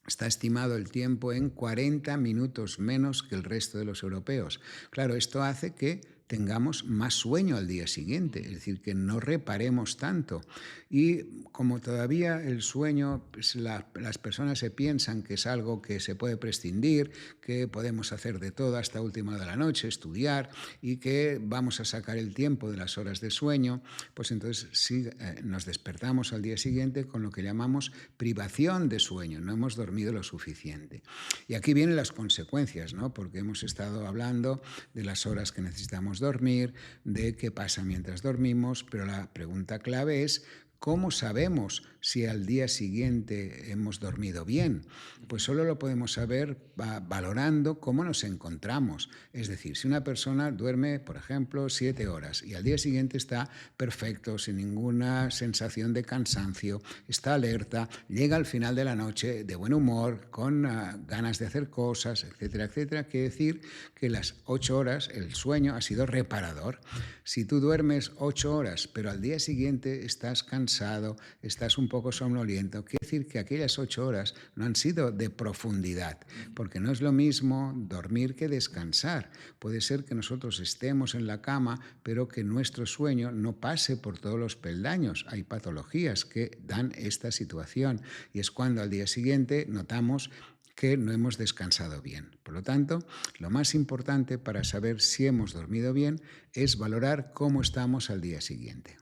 Está estimado el tiempo en 40 minutos menos que el resto de los europeos. Claro, esto hace que tengamos más sueño al día siguiente, es decir, que no reparemos tanto. Y como todavía el sueño, pues las personas se piensan que es algo que se puede prescindir, que podemos hacer de todo hasta última hora de la noche, estudiar, y que vamos a sacar el tiempo de las horas de sueño, pues entonces sí nos despertamos al día siguiente con lo que llamamos privación de sueño, no hemos dormido lo suficiente. Y aquí vienen las consecuencias, ¿no? Porque hemos estado hablando de las horas que necesitamos dormir, de qué pasa mientras dormimos, pero la pregunta clave es ¿cómo sabemos si al día siguiente hemos dormido bien? Pues solo lo podemos saber valorando cómo nos encontramos. Es decir, si una persona duerme, por ejemplo, 7 horas y al día siguiente está perfecto, sin ninguna sensación de cansancio, está alerta, llega al final de la noche de buen humor, con ganas de hacer cosas, etcétera, etcétera, quiere decir que las 8 horas, el sueño ha sido reparador. Si tú duermes 8 horas, pero al día siguiente estás cansado, estás un poco somnoliento, quiere decir que aquellas 8 horas no han sido de profundidad, porque no es lo mismo dormir que descansar. Puede ser que nosotros estemos en la cama, pero que nuestro sueño no pase por todos los peldaños. Hay patologías que dan esta situación y es cuando al día siguiente notamos que no hemos descansado bien. Por lo tanto, lo más importante para saber si hemos dormido bien es valorar cómo estamos al día siguiente.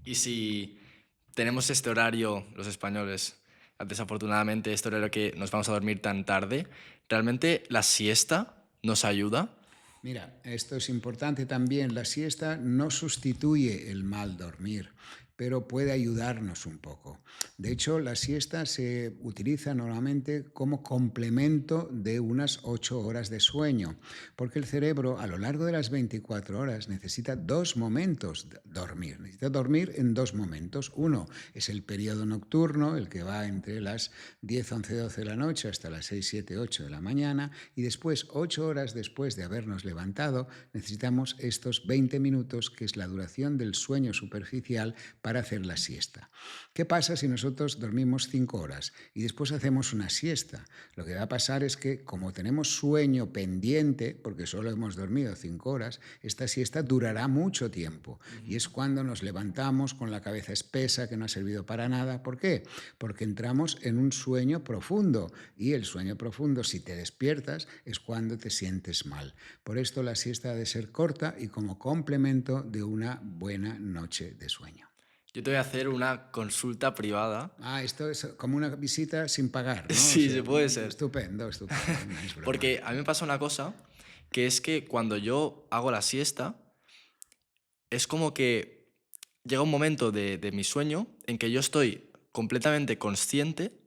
Y si tenemos este horario, los españoles, desafortunadamente este horario que nos vamos a dormir tan tarde, ¿realmente la siesta nos ayuda? Mira, esto es importante también. La siesta no sustituye el mal dormir, pero puede ayudarnos un poco. De hecho, la siesta se utiliza normalmente como complemento de unas 8 horas de sueño, porque el cerebro a lo largo de las 24 horas necesita 2 momentos de dormir. Necesita dormir en 2 momentos. Uno es el periodo nocturno, el que va entre las 10, 11, 12 de la noche hasta las 6, 7, 8 de la mañana, y después, 8 horas después de habernos levantado, necesitamos estos 20 minutos, que es la duración del sueño superficial, para hacer la siesta. ¿Qué pasa si nosotros dormimos 5 horas y después hacemos una siesta? Lo que va a pasar es que como tenemos sueño pendiente, porque solo hemos dormido 5 horas, esta siesta durará mucho tiempo y es cuando nos levantamos con la cabeza espesa que no ha servido para nada. ¿Por qué? Porque entramos en un sueño profundo y el sueño profundo, si te despiertas, es cuando te sientes mal. Por esto la siesta ha de ser corta y como complemento de una buena noche de sueño. Yo te voy a hacer una consulta privada. Esto es como una visita sin pagar, ¿no? O Sí, sea, se puede ser. estupendo, estupendo, no es broma. Porque a mí me pasa una cosa, que es que cuando yo hago la siesta, es como que llega un momento de mi sueño en que yo estoy completamente consciente,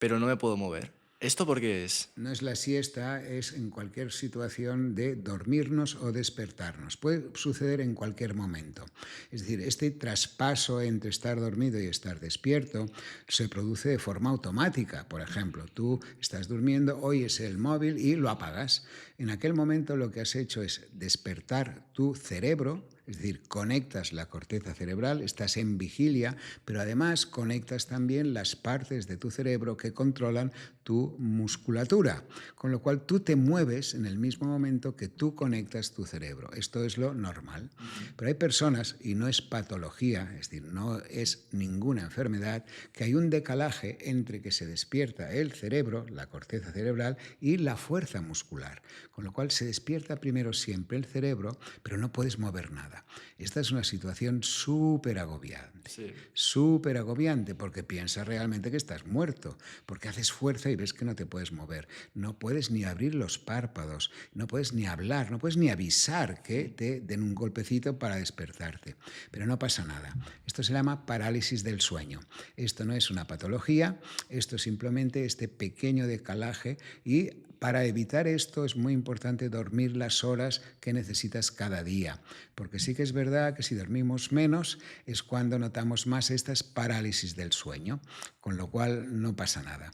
pero no me puedo mover. ¿Esto por qué es? No es la siesta, es en cualquier situación de dormirnos o despertarnos. Puede suceder en cualquier momento. Es decir, este traspaso entre estar dormido y estar despierto se produce de forma automática. Por ejemplo, tú estás durmiendo, oyes el móvil y lo apagas. En aquel momento lo que has hecho es despertar tu cerebro, es decir, conectas la corteza cerebral, estás en vigilia, pero además conectas también las partes de tu cerebro que controlan tu musculatura, con lo cual tú te mueves en el mismo momento que tú conectas tu cerebro. Esto es lo normal. Pero hay personas, y no es patología, es decir, no es ninguna enfermedad, que hay un decalaje entre que se despierta el cerebro, la corteza cerebral, y la fuerza muscular, con lo cual se despierta primero siempre el cerebro, pero no puedes mover nada. Esta es una situación súper agobiante. Sí. Súper agobiante porque piensas realmente que estás muerto, porque haces fuerza y ves que no te puedes mover. No puedes ni abrir los párpados, no puedes ni hablar, no puedes ni avisar que te den un golpecito para despertarte. Pero no pasa nada. Esto se llama parálisis del sueño. Esto no es una patología, esto es simplemente este pequeño decalaje y para evitar esto es muy importante dormir las horas que necesitas cada día, porque sí que es verdad que si dormimos menos es cuando notamos más estas parálisis del sueño, con lo cual no pasa nada.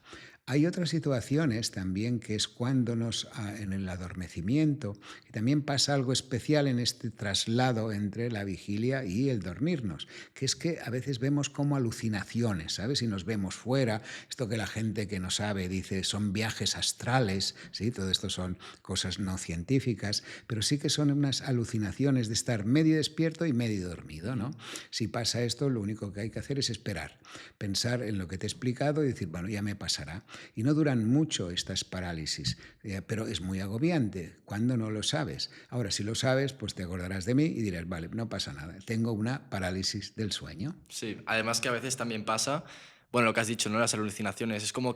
Hay otras situaciones también que es cuando en el adormecimiento, que también pasa algo especial en este traslado entre la vigilia y el dormirnos, que es que a veces vemos como alucinaciones, ¿sabes? Y nos vemos fuera, esto que la gente que no sabe dice son viajes astrales, ¿sí? Todo esto son cosas no científicas, pero sí que son unas alucinaciones de estar medio despierto y medio dormido, ¿no? Si pasa esto, lo único que hay que hacer es esperar, pensar en lo que te he explicado y decir, bueno, ya me pasará. Y no duran mucho estas parálisis, pero es muy agobiante cuando no lo sabes. Ahora, si lo sabes, pues te acordarás de mí y dirás, vale, no pasa nada, tengo una parálisis del sueño. Sí, además que a veces también pasa, bueno, lo que has dicho, ¿no? Las alucinaciones, es como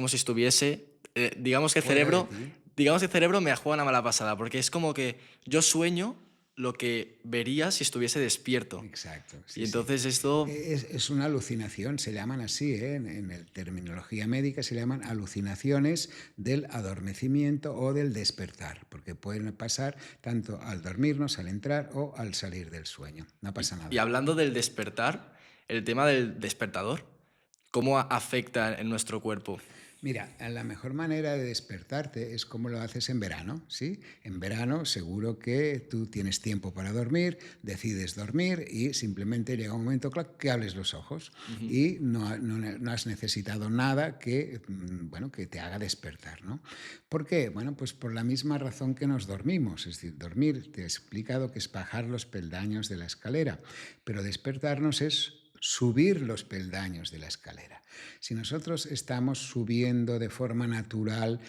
si estuviese, digamos que el Fuera de cerebro, ti. me juega una mala pasada, porque es como que yo sueño lo que vería si estuviese despierto. Exacto. Y Sí, sí. entonces esto, Es una alucinación, se llaman así, ¿eh? En la terminología médica se llaman alucinaciones del adormecimiento o del despertar, porque pueden pasar tanto al dormirnos, al entrar o al salir del sueño. No pasa y nada. hablando del despertar, el tema del despertador, ¿cómo afecta en nuestro cuerpo? Mira, la mejor manera de despertarte es como lo haces en verano, ¿sí? En verano seguro que tú tienes tiempo para dormir, decides dormir y simplemente llega un momento claro, que hables los ojos y no has necesitado nada que, bueno, que te haga despertar, ¿no? ¿Por qué? Bueno, pues por la misma razón que nos dormimos, es decir, dormir, te he explicado que es bajar los peldaños de la escalera, pero despertarnos es subir los peldaños de la escalera. Si nosotros estamos subiendo de forma natural,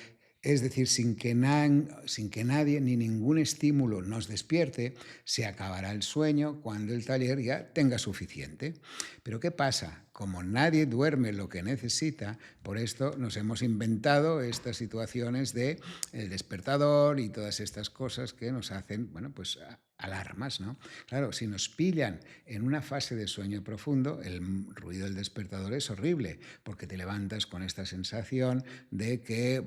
es decir, sin que nadie ni ningún estímulo nos despierte, se acabará el sueño cuando el taller ya tenga suficiente. Pero ¿qué pasa? Como nadie duerme lo que necesita, por esto nos hemos inventado estas situaciones de el despertador y todas estas cosas que nos hacen, bueno, pues alarmas, ¿no? Claro, si nos pillan en una fase de sueño profundo, el ruido del despertador es horrible, porque te levantas con esta sensación de que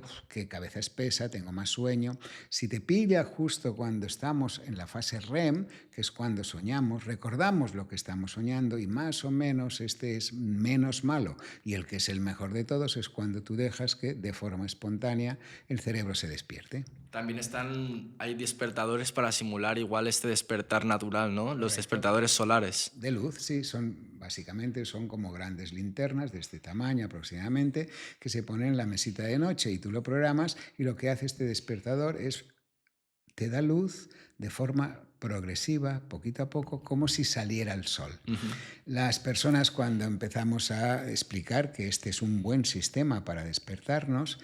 cabeza espesa, tengo más sueño. Si te pilla justo cuando estamos en la fase REM, que es cuando soñamos, recordamos lo que estamos soñando y más o menos este es menos malo. Y el que es el mejor de todos es cuando tú dejas que de forma espontánea el cerebro se despierte. También hay despertadores para simular igual este este despertar natural, ¿no? Los Correcto. despertadores solares. De luz, sí, básicamente son como grandes linternas de este tamaño aproximadamente que se ponen en la mesita de noche y tú lo programas y lo que hace este despertador es te da luz de forma progresiva, poquito a poco, como si saliera el sol. Ujú. Las personas cuando empezamos a explicar que este es un buen sistema para despertarnos,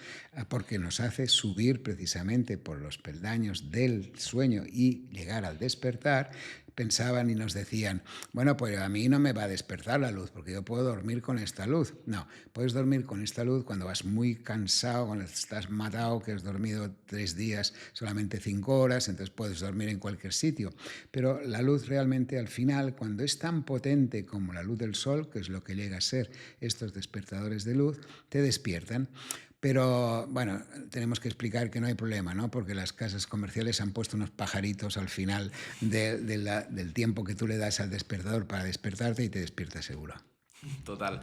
porque nos hace subir precisamente por los peldaños del sueño y llegar al despertar, pensaban y nos decían, bueno, pues a mí no me va a despertar la luz, porque yo puedo dormir con esta luz. No, puedes dormir con esta luz cuando vas muy cansado, cuando estás matado, que has dormido 3 días, solamente 5 horas, entonces puedes dormir en cualquier sitio. Pero la luz realmente al final, cuando es tan potente como la luz del sol, que es lo que llega a ser estos despertadores de luz, te despiertan. Pero bueno, tenemos que explicar que no hay problema, ¿no? Porque las casas comerciales han puesto unos pajaritos al final del tiempo que tú le das al despertador para despertarte y te despierta seguro. Total.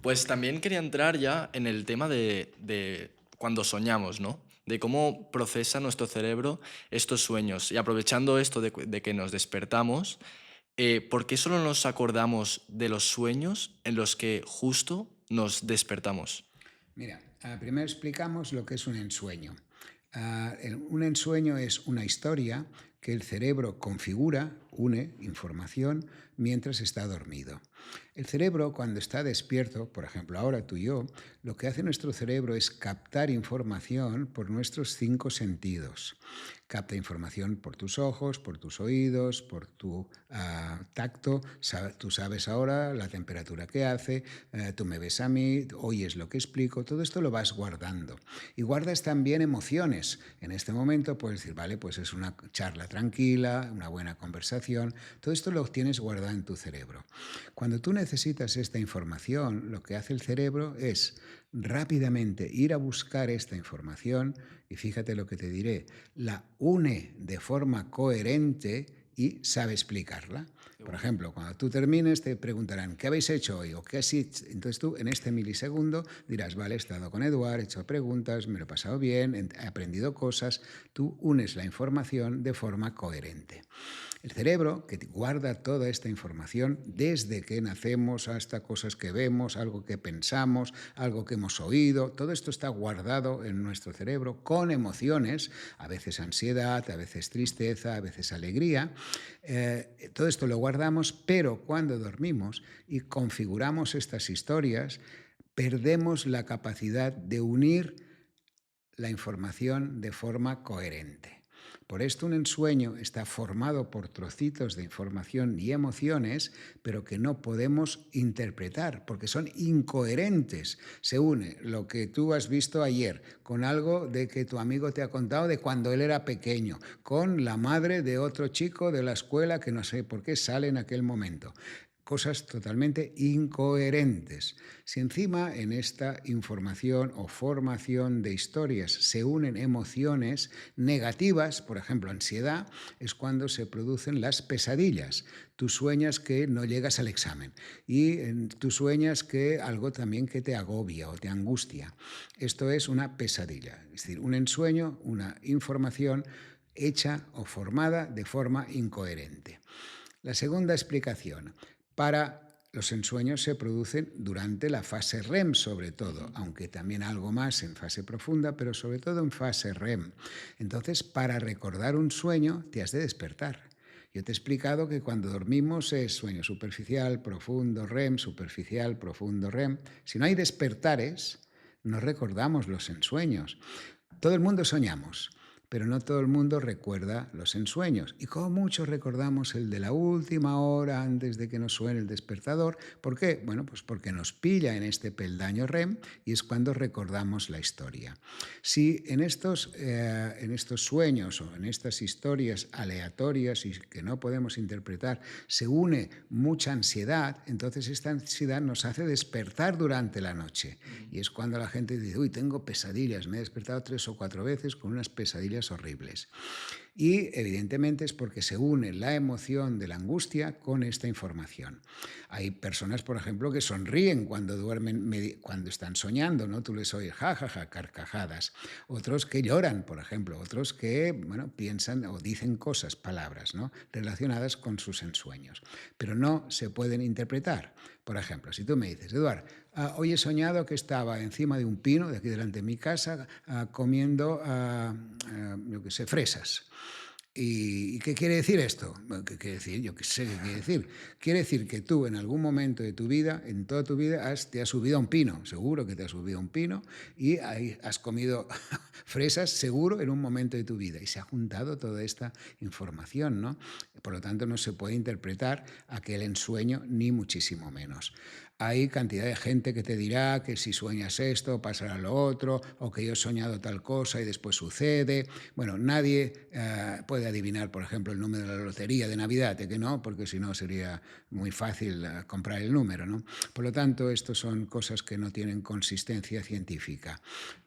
Pues también quería entrar ya en el tema de cuando soñamos, ¿no? De cómo procesa nuestro cerebro estos sueños. Y aprovechando esto de que nos despertamos, ¿por qué solo nos acordamos de los sueños en los que justo nos despertamos? Mira, primero explicamos lo que es un ensueño. Un ensueño es una historia que el cerebro configura, une información mientras está dormido. El cerebro, cuando está despierto, por ejemplo ahora tú y yo, lo que hace nuestro cerebro es captar información por nuestros 5 sentidos. Capta información por tus ojos, por tus oídos, por tu tacto. Tú sabes ahora la temperatura que hace, tú me ves a mí, oyes lo que explico, todo esto lo vas guardando. Y guardas también emociones. En este momento puedes decir, vale, pues es una charla tranquila, una buena conversación. Todo esto lo tienes guardado en tu cerebro. Cuando tú necesitas esta información, lo que hace el cerebro es rápidamente ir a buscar esta información y fíjate lo que te diré, la une de forma coherente y sabe explicarla. Por ejemplo, cuando tú termines te preguntarán, ¿qué habéis hecho hoy? ¿O qué has hecho? Entonces tú en este milisegundo dirás, vale, he estado con Eduard, he hecho preguntas, me lo he pasado bien, he aprendido cosas. Tú unes la información de forma coherente. El cerebro, que guarda toda esta información desde que nacemos hasta cosas que vemos, algo que pensamos, algo que hemos oído, todo esto está guardado en nuestro cerebro con emociones, a veces ansiedad, a veces tristeza, a veces alegría. Todo esto lo guardamos, pero cuando dormimos y configuramos estas historias, perdemos la capacidad de unir la información de forma coherente. Por esto un ensueño está formado por trocitos de información y emociones, pero que no podemos interpretar, porque son incoherentes. Se une lo que tú has visto ayer con algo de que tu amigo te ha contado de cuando él era pequeño, con la madre de otro chico de la escuela que no sé por qué sale en aquel momento. Cosas totalmente incoherentes. Si encima en esta información o formación de historias se unen emociones negativas, por ejemplo ansiedad, es cuando se producen las pesadillas. Tú sueñas que no llegas al examen y tú sueñas que algo también que te agobia o te angustia. Esto es una pesadilla, es decir, un ensueño, una información hecha o formada de forma incoherente. La segunda explicación. Los ensueños se producen durante la fase REM sobre todo, aunque también algo más en fase profunda, pero sobre todo en fase REM. Entonces, para recordar un sueño te has de despertar. Yo te he explicado que cuando dormimos es sueño superficial, profundo, REM, superficial, profundo, REM. Si no hay despertares, no recordamos los ensueños. Todo el mundo soñamos, pero no todo el mundo recuerda los ensueños. Y como mucho recordamos el de la última hora antes de que nos suene el despertador. ¿Por qué? Bueno, pues porque nos pilla en este peldaño REM y es cuando recordamos la historia. Si en estos sueños o en estas historias aleatorias y que no podemos interpretar se une mucha ansiedad, entonces esta ansiedad nos hace despertar durante la noche. Y es cuando la gente dice, uy, tengo pesadillas, me he despertado 3 o 4 veces con unas pesadillas horribles. Y evidentemente es porque se une la emoción de la angustia con esta información. Hay personas, por ejemplo, que sonríen cuando duermen, cuando están soñando, ¿no? Tú les oyes jajaja, carcajadas. Otros que lloran, por ejemplo. Otros que, bueno, piensan o dicen cosas, palabras, ¿no? Relacionadas con sus ensueños. Pero no se pueden interpretar. Por ejemplo, si tú me dices, Eduard, hoy he soñado que estaba encima de un pino, de aquí delante de mi casa, comiendo, yo qué sé, fresas. ¿Y qué quiere decir esto? Bueno, ¿qué quiere decir? Yo qué sé qué quiere decir. Quiere decir que tú en algún momento de tu vida, en toda tu vida, te has subido a un pino, seguro que te has subido a un pino, y ahí has comido fresas, seguro, en un momento de tu vida. Y se ha juntado toda esta información, ¿no? Por lo tanto, no se puede interpretar aquel ensueño, ni muchísimo menos. Hay cantidad de gente que te dirá que si sueñas esto, pasará lo otro, o que yo he soñado tal cosa y después sucede. Bueno, nadie puede adivinar, por ejemplo, el número de la lotería de Navidad, que no, porque si no sería muy fácil comprar el número, ¿no? Por lo tanto, estos son cosas que no tienen consistencia científica.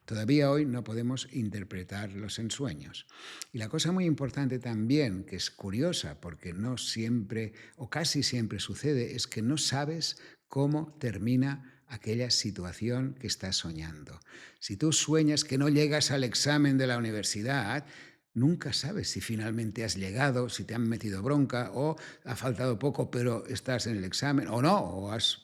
Todavía hoy no podemos interpretar los ensueños. Y la cosa muy importante también, que es curiosa, porque no siempre o casi siempre sucede, es que no sabes cómo termina aquella situación que estás soñando. Si tú sueñas que no llegas al examen de la universidad, nunca sabes si finalmente has llegado, si te han metido bronca o ha faltado poco pero estás en el examen o no, o has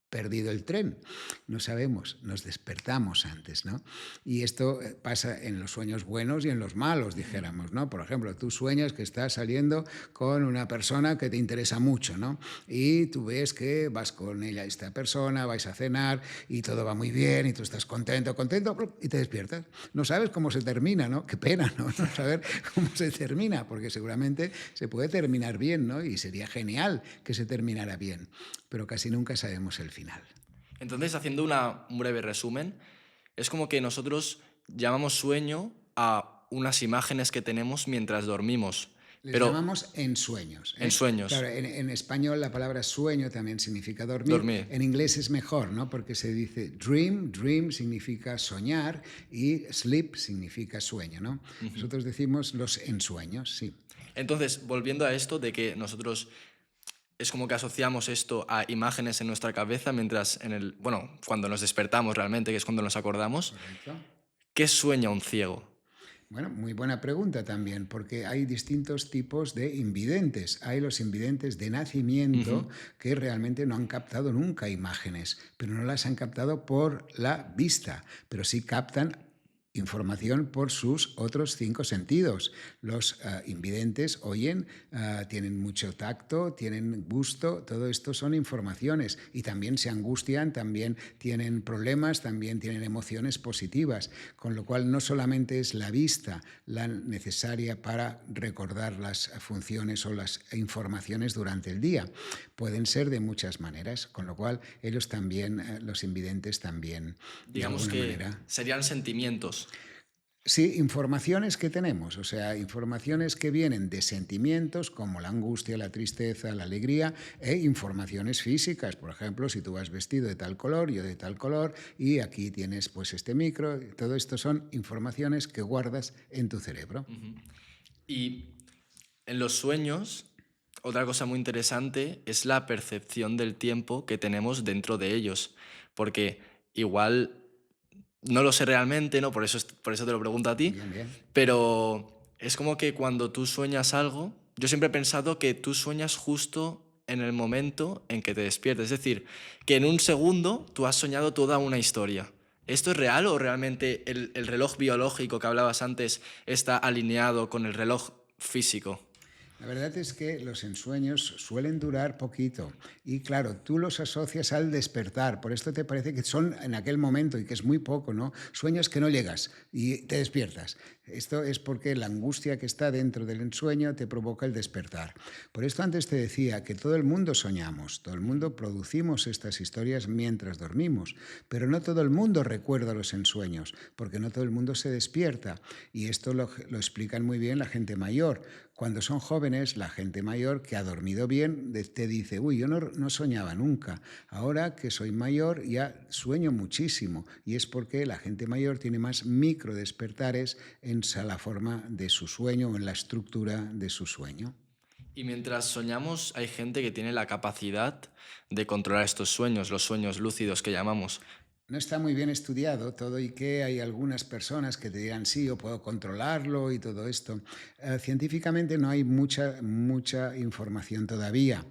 perdido el tren. No sabemos, nos despertamos antes, ¿no? Y esto pasa en los sueños buenos y en los malos, dijéramos, ¿no? Por ejemplo, tú sueñas que estás saliendo con una persona que te interesa mucho, ¿no? Y tú ves que vas con ella, esta persona, vais a cenar y todo va muy bien y tú estás contento, y te despiertas. No sabes cómo se termina, ¿no? Qué pena, ¿no? No saber cómo se termina, porque seguramente se puede terminar bien, ¿no? Y sería genial que se terminara bien, pero casi nunca sabemos el final. Entonces, haciendo un breve resumen, es como que nosotros llamamos sueño a unas imágenes que tenemos mientras dormimos, Les pero llamamos ensueños. en sueños, Claro, en español la palabra sueño también significa dormir. dormir. En inglés es mejor, ¿no? Porque se dice dream, dream significa soñar y sleep significa sueño, ¿no? Nosotros decimos los ensueños, sí. Entonces, volviendo a esto de que nosotros es como que asociamos esto a imágenes en nuestra cabeza mientras cuando nos despertamos realmente, que es cuando nos acordamos. Correcto. ¿Qué sueña un ciego? Bueno, muy buena pregunta también, porque hay distintos tipos de invidentes. Hay los invidentes de nacimiento que realmente no han captado nunca imágenes, pero no las han captado por la vista, pero sí captan información por sus otros 5 sentidos. Los invidentes oyen, tienen mucho tacto, tienen gusto, todo esto son informaciones y también se angustian, también tienen problemas, también tienen emociones positivas, con lo cual no solamente es la vista la necesaria para recordar las funciones o las informaciones durante el día, pueden ser de muchas maneras, con lo cual ellos también, los invidentes también, de Digamos alguna que manera. serían sentimientos. Sí, informaciones que tenemos, o sea, informaciones que vienen de sentimientos como la angustia, la tristeza, la alegría, e informaciones físicas. Por ejemplo, si tú vas vestido de tal color, yo de tal color, y aquí tienes pues este micro, todo esto son informaciones que guardas en tu cerebro. Y en los sueños, otra cosa muy interesante es la percepción del tiempo que tenemos dentro de ellos, porque igual no lo sé realmente, ¿no? Por eso te lo pregunto a ti, Bien, bien. pero es como que cuando tú sueñas algo, yo siempre he pensado que tú sueñas justo en el momento en que te despiertes, es decir, que en un segundo tú has soñado toda una historia. ¿Esto es real o realmente el reloj biológico que hablabas antes está alineado con el reloj físico? La verdad es que los ensueños suelen durar poquito y claro, tú los asocias al despertar, por esto te parece que son en aquel momento y que es muy poco, ¿no? Sueños que no llegas y te despiertas. Esto es porque la angustia que está dentro del ensueño te provoca el despertar. Por esto antes te decía que todo el mundo soñamos, todo el mundo producimos estas historias mientras dormimos, pero no todo el mundo recuerda los ensueños, porque no todo el mundo se despierta y esto lo explican muy bien la gente mayor. Cuando son jóvenes jóvenes, la gente mayor que ha dormido bien, te dice, uy, yo no soñaba nunca. Ahora que soy mayor ya sueño muchísimo. Y es porque la gente mayor tiene más micro despertares en la forma de su sueño o en la estructura de su sueño. Y mientras soñamos, hay gente que tiene la capacidad de controlar estos sueños, los sueños lúcidos que llamamos. No está muy bien estudiado todo y que hay algunas personas que te dirán sí, yo puedo controlarlo y todo esto. Científicamente no hay mucha información todavía.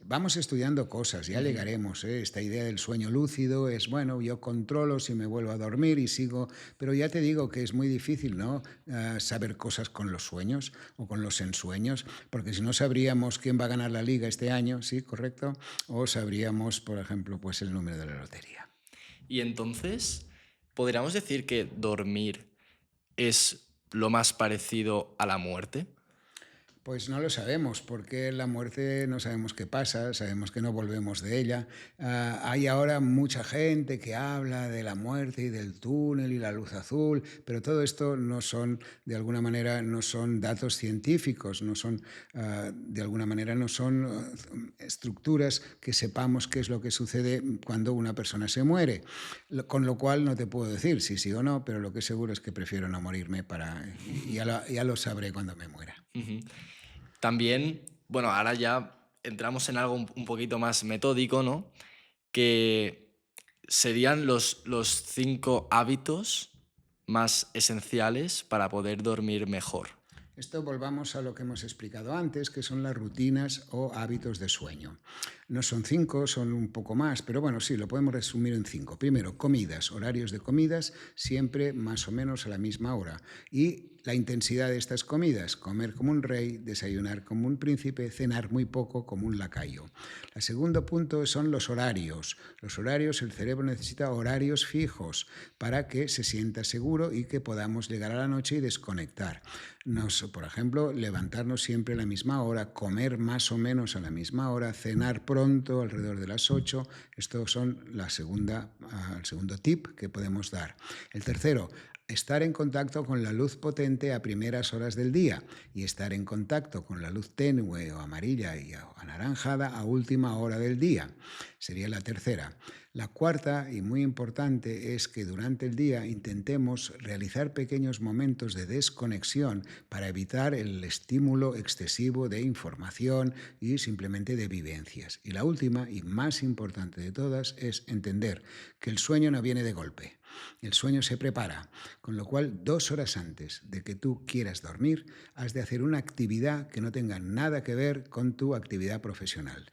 Vamos estudiando cosas, ya Ujú. llegaremos. Esta idea del sueño lúcido es, bueno, yo controlo si me vuelvo a dormir y sigo, pero ya te digo que es muy difícil, ¿no? Saber cosas con los sueños o con los ensueños, porque si no sabríamos quién va a ganar la liga este año, ¿sí? ¿Correcto? O sabríamos, por ejemplo, pues el número de la lotería. Y entonces, ¿podríamos decir que dormir es lo más parecido a la muerte? Pues no lo sabemos, porque la muerte no sabemos qué pasa, sabemos que no volvemos de ella. Hay ahora mucha gente que habla de la muerte y del túnel y la luz azul, pero todo esto no son, de alguna manera, no son datos científicos, no son, de alguna manera, no son estructuras que sepamos qué es lo que sucede cuando una persona se muere. Con lo cual no te puedo decir si sí o no, pero lo que seguro es que prefiero no morirme y ya lo sabré cuando me muera. Ujú. También, bueno, ahora ya entramos en algo un poquito más metódico, ¿no? Que serían los 5 hábitos más esenciales para poder dormir mejor. Esto volvamos a lo que hemos explicado antes, que son las rutinas o hábitos de sueño. No son 5, son un poco más, pero bueno, sí, lo podemos resumir en 5. Primero, comidas, horarios de comidas, siempre más o menos a la misma hora. Y la intensidad de estas comidas, comer como un rey, desayunar como un príncipe, cenar muy poco como un lacayo. El segundo punto son los horarios. Los horarios, el cerebro necesita horarios fijos para que se sienta seguro y que podamos llegar a la noche y desconectar. Por ejemplo, levantarnos siempre a la misma hora, comer más o menos a la misma hora, cenar pronto, alrededor de las 8. Estos son el segundo tip que podemos dar. El tercero, estar en contacto con la luz potente a primeras horas del día y estar en contacto con la luz tenue o amarilla y anaranjada a última hora del día. Sería la tercera. La cuarta, y muy importante, es que durante el día intentemos realizar pequeños momentos de desconexión para evitar el estímulo excesivo de información y simplemente de vivencias. Y la última, y más importante de todas, es entender que el sueño no viene de golpe. El sueño se prepara, con lo cual 2 horas antes de que tú quieras dormir, has de hacer una actividad que no tenga nada que ver con tu actividad profesional.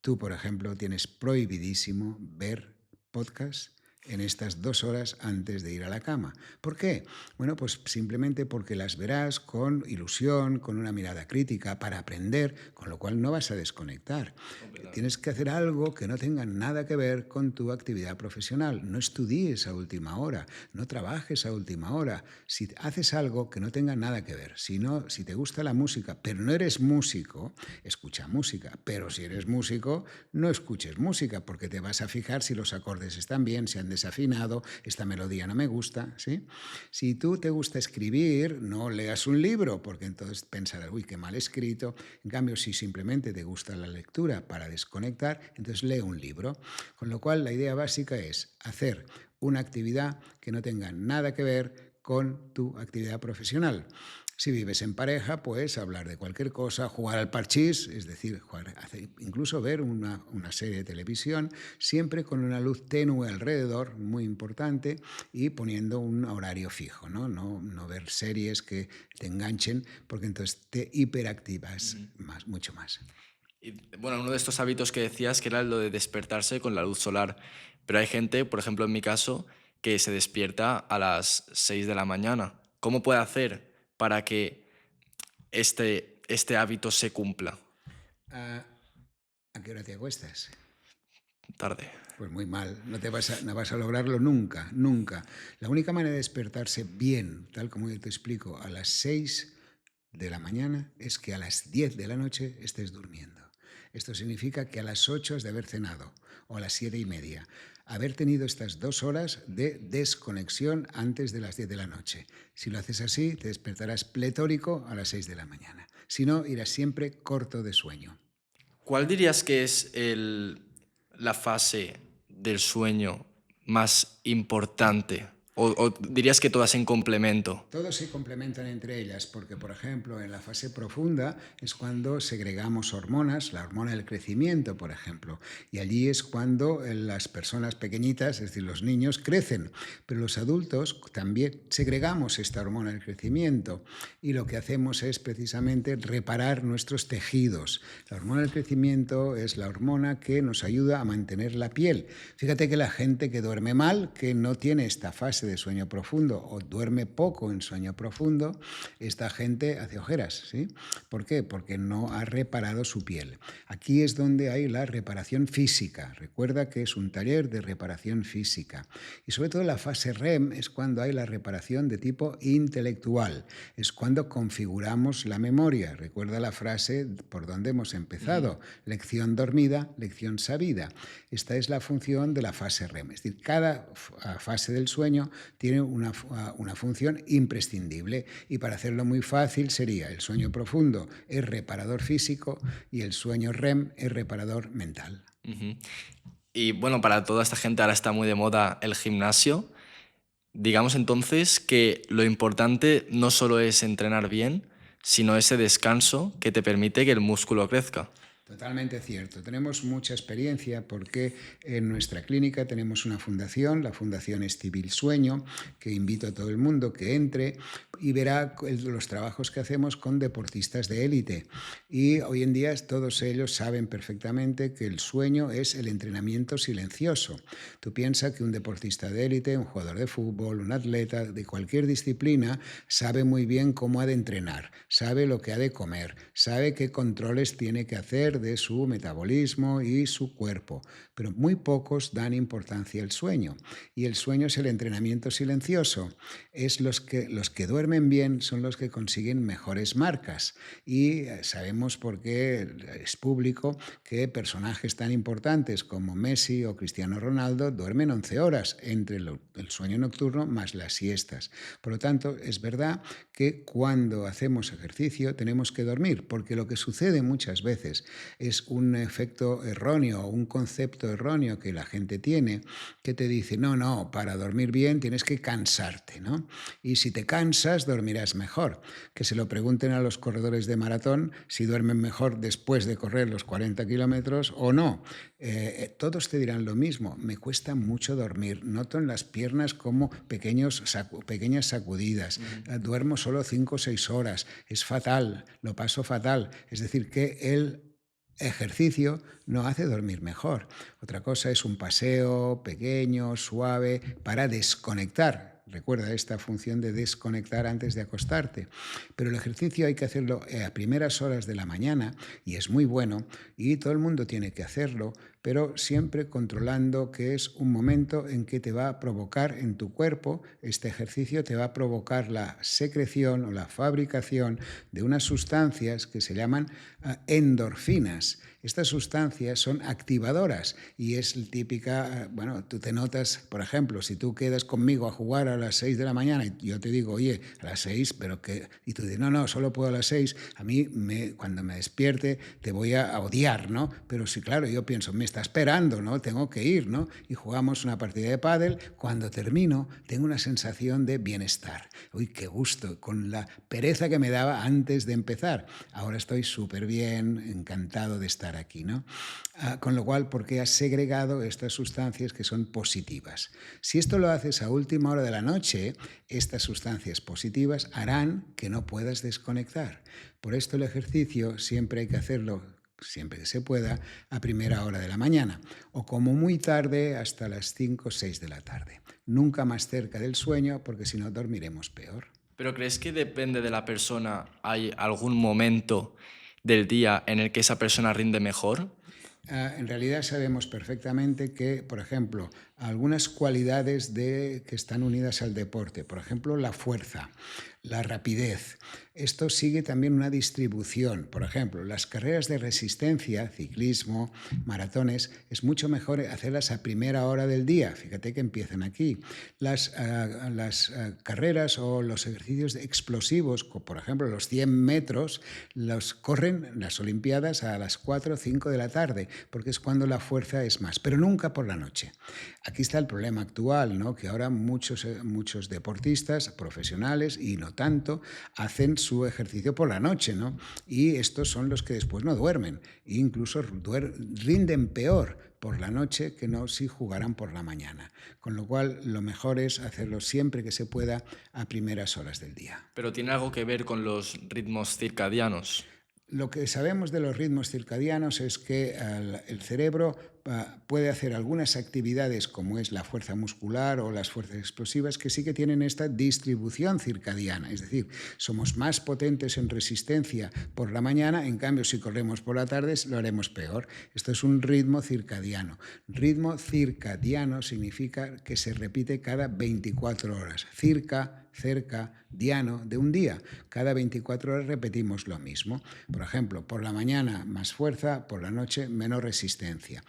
Tú, por ejemplo, tienes prohibidísimo ver podcast en estas 2 horas antes de ir a la cama. ¿Por qué? Bueno, pues simplemente porque las verás con ilusión, con una mirada crítica, para aprender, con lo cual no vas a desconectar. Completamente. Tienes que hacer algo que no tenga nada que ver con tu actividad profesional. No estudies a última hora, no trabajes a última hora. Si haces algo que no tenga nada que ver, si te gusta la música, pero no eres músico, escucha música. Pero si eres músico, no escuches música, porque te vas a fijar si los acordes están bien, si han desafinado, esta melodía no me gusta, ¿sí? Si tú te gusta escribir, no leas un libro, porque entonces pensarás, uy, qué mal escrito. En cambio, si simplemente te gusta la lectura para desconectar, entonces lee un libro. Con lo cual, la idea básica es hacer una actividad que no tenga nada que ver con tu actividad profesional. Si vives en pareja, pues hablar de cualquier cosa, jugar al parchís, es decir, incluso ver una serie de televisión, siempre con una luz tenue alrededor, muy importante, y poniendo un horario fijo, ¿no? No ver series que te enganchen, porque entonces te hiperactivas Ujú. mucho más. Y, bueno, uno de estos hábitos que decías que era lo de despertarse con la luz solar. Pero hay gente, por ejemplo en mi caso, que se despierta a las 6 de la mañana. ¿Cómo puede hacer para que este hábito se cumpla? ¿A, a qué hora te acuestas? Tarde. Pues muy mal, no vas a lograrlo nunca, nunca. La única manera de despertarse bien, tal como yo te explico, a las 6 de la mañana es que a las 10 de la noche estés durmiendo. Esto significa que a las 8 has de haber cenado o a las 7:30. Haber tenido estas 2 horas de desconexión antes de las 10 de la noche. Si lo haces así, te despertarás pletórico a las 6 de la mañana. Si no, irás siempre corto de sueño. ¿Cuál dirías que es la fase del sueño más importante? ¿O dirías que todas en complemento? Todos se complementan entre ellas porque, por ejemplo, en la fase profunda es cuando segregamos hormonas, la hormona del crecimiento, por ejemplo, y allí es cuando las personas pequeñitas, es decir, los niños, crecen, pero los adultos también segregamos esta hormona del crecimiento y lo que hacemos es precisamente reparar nuestros tejidos. La hormona del crecimiento es la hormona que nos ayuda a mantener la piel. Fíjate que la gente que duerme mal, que no tiene esta fase de sueño profundo o duerme poco en sueño profundo, esta gente hace ojeras, ¿sí? ¿Por qué? Porque no ha reparado su piel. Aquí es donde hay la reparación física. Recuerda que es un taller de reparación física. Y sobre todo la fase REM es cuando hay la reparación de tipo intelectual. Es cuando configuramos la memoria. Recuerda la frase por donde hemos empezado. Lección dormida, lección sabida. Esta es la función de la fase REM. Es decir, cada fase del sueño tiene una función imprescindible y para hacerlo muy fácil sería el sueño profundo es reparador físico y el sueño REM es reparador mental. Y bueno, para toda esta gente ahora está muy de moda el gimnasio. Digamos entonces que lo importante no solo es entrenar bien, sino ese descanso que te permite que el músculo crezca. Totalmente cierto. Tenemos mucha experiencia porque en nuestra clínica tenemos una fundación, la Fundación Estibil Sueño, que invito a todo el mundo que entre y verá los trabajos que hacemos con deportistas de élite. Y hoy en día todos ellos saben perfectamente que el sueño es el entrenamiento silencioso. Tú piensas que un deportista de élite, un jugador de fútbol, un atleta de cualquier disciplina, sabe muy bien cómo ha de entrenar, sabe lo que ha de comer, sabe qué controles tiene que hacer de su metabolismo y su cuerpo, pero muy pocos dan importancia al sueño. Y el sueño es el entrenamiento silencioso. Es los que duermen bien son los que consiguen mejores marcas. Y sabemos por qué es público que personajes tan importantes como Messi o Cristiano Ronaldo duermen 11 horas entre el sueño nocturno más las siestas. Por lo tanto, es verdad que cuando hacemos ejercicio tenemos que dormir, porque lo que sucede muchas veces es un efecto erróneo, un concepto erróneo que la gente tiene, que te dice, no, para dormir bien tienes que cansarte, ¿no? Y si te cansas, dormirás mejor. Que se lo pregunten a los corredores de maratón si duermen mejor después de correr los 40 kilómetros o no. Todos te dirán lo mismo, me cuesta mucho dormir, noto en las piernas como pequeñas sacudidas, duermo solo 5 o 6 horas, es fatal, lo paso fatal. Es decir, que el ejercicio no hace dormir mejor. Otra cosa es un paseo pequeño, suave, para desconectar. Recuerda esta función de desconectar antes de acostarte. Pero el ejercicio hay que hacerlo a primeras horas de la mañana y es muy bueno y todo el mundo tiene que hacerlo, pero siempre controlando que es un momento en que te va a provocar en tu cuerpo, este ejercicio te va a provocar la secreción o la fabricación de unas sustancias que se llaman endorfinas. Estas sustancias son activadoras y es típica, tú te notas, por ejemplo, si tú quedas conmigo a jugar a las 6 de la mañana y yo te digo, oye, a las 6, pero que... Y tú dices, no, solo puedo a las 6, a mí cuando me despierte te voy a odiar, ¿no? Pero sí, claro, yo pienso, me está esperando, ¿no? Tengo que ir, ¿no? Y jugamos una partida de pádel, cuando termino tengo una sensación de bienestar. Uy, qué gusto, con la pereza que me daba antes de empezar. Ahora estoy súper bien, encantado de estar aquí, ¿no? Con lo cual, porque has segregado estas sustancias que son positivas. Si esto lo haces a última hora de la noche, estas sustancias positivas harán que no puedas desconectar. Por esto el ejercicio siempre hay que hacerlo, siempre que se pueda, a primera hora de la mañana o como muy tarde hasta las 5 o 6 de la tarde. Nunca más cerca del sueño porque si no dormiremos peor. ¿Pero crees que depende de la persona? ¿Hay algún momento del día en el que esa persona rinde mejor? En realidad sabemos perfectamente que, por ejemplo, algunas cualidades que están unidas al deporte. Por ejemplo, la fuerza, la rapidez. Esto sigue también una distribución. Por ejemplo, las carreras de resistencia, ciclismo, maratones, es mucho mejor hacerlas a primera hora del día. Fíjate que empiezan aquí. Las carreras o los ejercicios explosivos, por ejemplo, los 100 metros, los corren las Olimpiadas a las 4 o 5 de la tarde, porque es cuando la fuerza es más, pero nunca por la noche. Aquí está el problema actual, ¿no? Que ahora muchos deportistas profesionales y no tanto hacen su ejercicio por la noche, ¿no? Y estos son los que después no duermen e incluso rinden peor por la noche que no si jugaran por la mañana. Con lo cual, lo mejor es hacerlo siempre que se pueda a primeras horas del día. ¿Pero tiene algo que ver con los ritmos circadianos? Lo que sabemos de los ritmos circadianos es que el cerebro puede hacer algunas actividades como es la fuerza muscular o las fuerzas explosivas que sí que tienen esta distribución circadiana. Es decir, somos más potentes en resistencia por la mañana, en cambio si corremos por la tarde lo haremos peor. Esto es un ritmo circadiano. Ritmo circadiano significa que se repite cada 24 horas. Cerca, diano, de un día. Cada 24 horas repetimos lo mismo. Por ejemplo, por la mañana más fuerza, por la noche menos resistencia.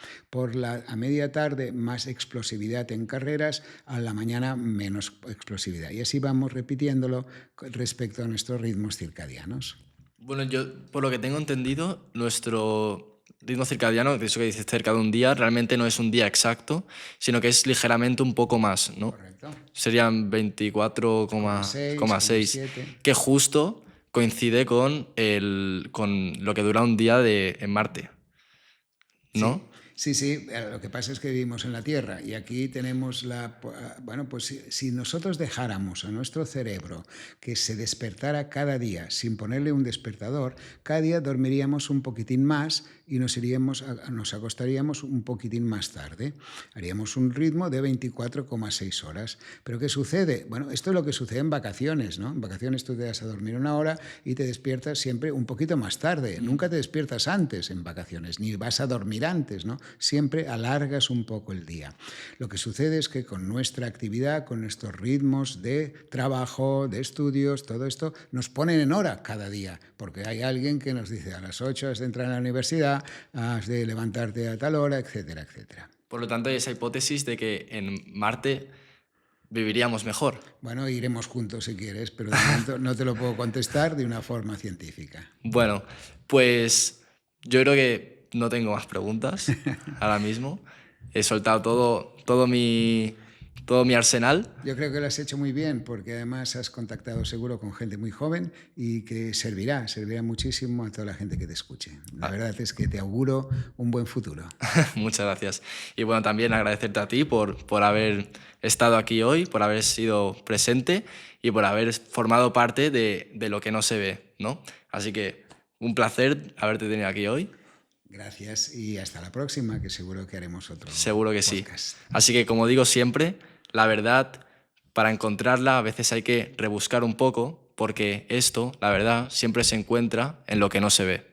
A media tarde más explosividad en carreras, a la mañana menos explosividad. Y así vamos repitiéndolo respecto a nuestros ritmos circadianos. Bueno, yo por lo que tengo entendido, nuestro ritmo circadiano, de eso que dices cerca de un día, realmente no es un día exacto, sino que es ligeramente un poco más, ¿no? Correcto. Serían 24,6, que justo coincide con lo que dura un día en Marte, ¿no? Sí, lo que pasa es que vivimos en la Tierra y aquí tenemos bueno, pues si nosotros dejáramos a nuestro cerebro que se despertara cada día sin ponerle un despertador, cada día dormiríamos un poquitín más y nos acostaríamos un poquitín más tarde. Haríamos un ritmo de 24,6 horas. ¿Pero qué sucede? Bueno, esto es lo que sucede en vacaciones, ¿no? En vacaciones tú te vas a dormir una hora y te despiertas siempre un poquito más tarde. Nunca te despiertas antes en vacaciones, ni vas a dormir antes, ¿no? Siempre alargas un poco el día. Lo que sucede es que con nuestra actividad, con nuestros ritmos de trabajo, de estudios, todo esto, nos ponen en hora cada día, porque hay alguien que nos dice a las 8 has de entrar a la universidad, has de levantarte a tal hora, etcétera, etcétera. Por lo tanto, hay esa hipótesis de que en Marte viviríamos mejor. Bueno, iremos juntos si quieres, pero de momento no te lo puedo contestar de una forma científica. Bueno, pues yo creo que no tengo más preguntas ahora mismo. He soltado todo mi arsenal. Yo creo que lo has hecho muy bien porque además has contactado seguro con gente muy joven y que servirá muchísimo a toda la gente que te escuche. La verdad es que te auguro un buen futuro. Muchas gracias. Y bueno, también agradecerte a ti por haber estado aquí hoy, por haber sido presente y por haber formado parte de lo que no se ve, ¿no? Así que un placer haberte tenido aquí hoy. Gracias y hasta la próxima, que seguro que haremos otro. Seguro que podcast. Sí. Así que, como digo siempre, la verdad, para encontrarla a veces hay que rebuscar un poco, porque esto, la verdad, siempre se encuentra en lo que no se ve.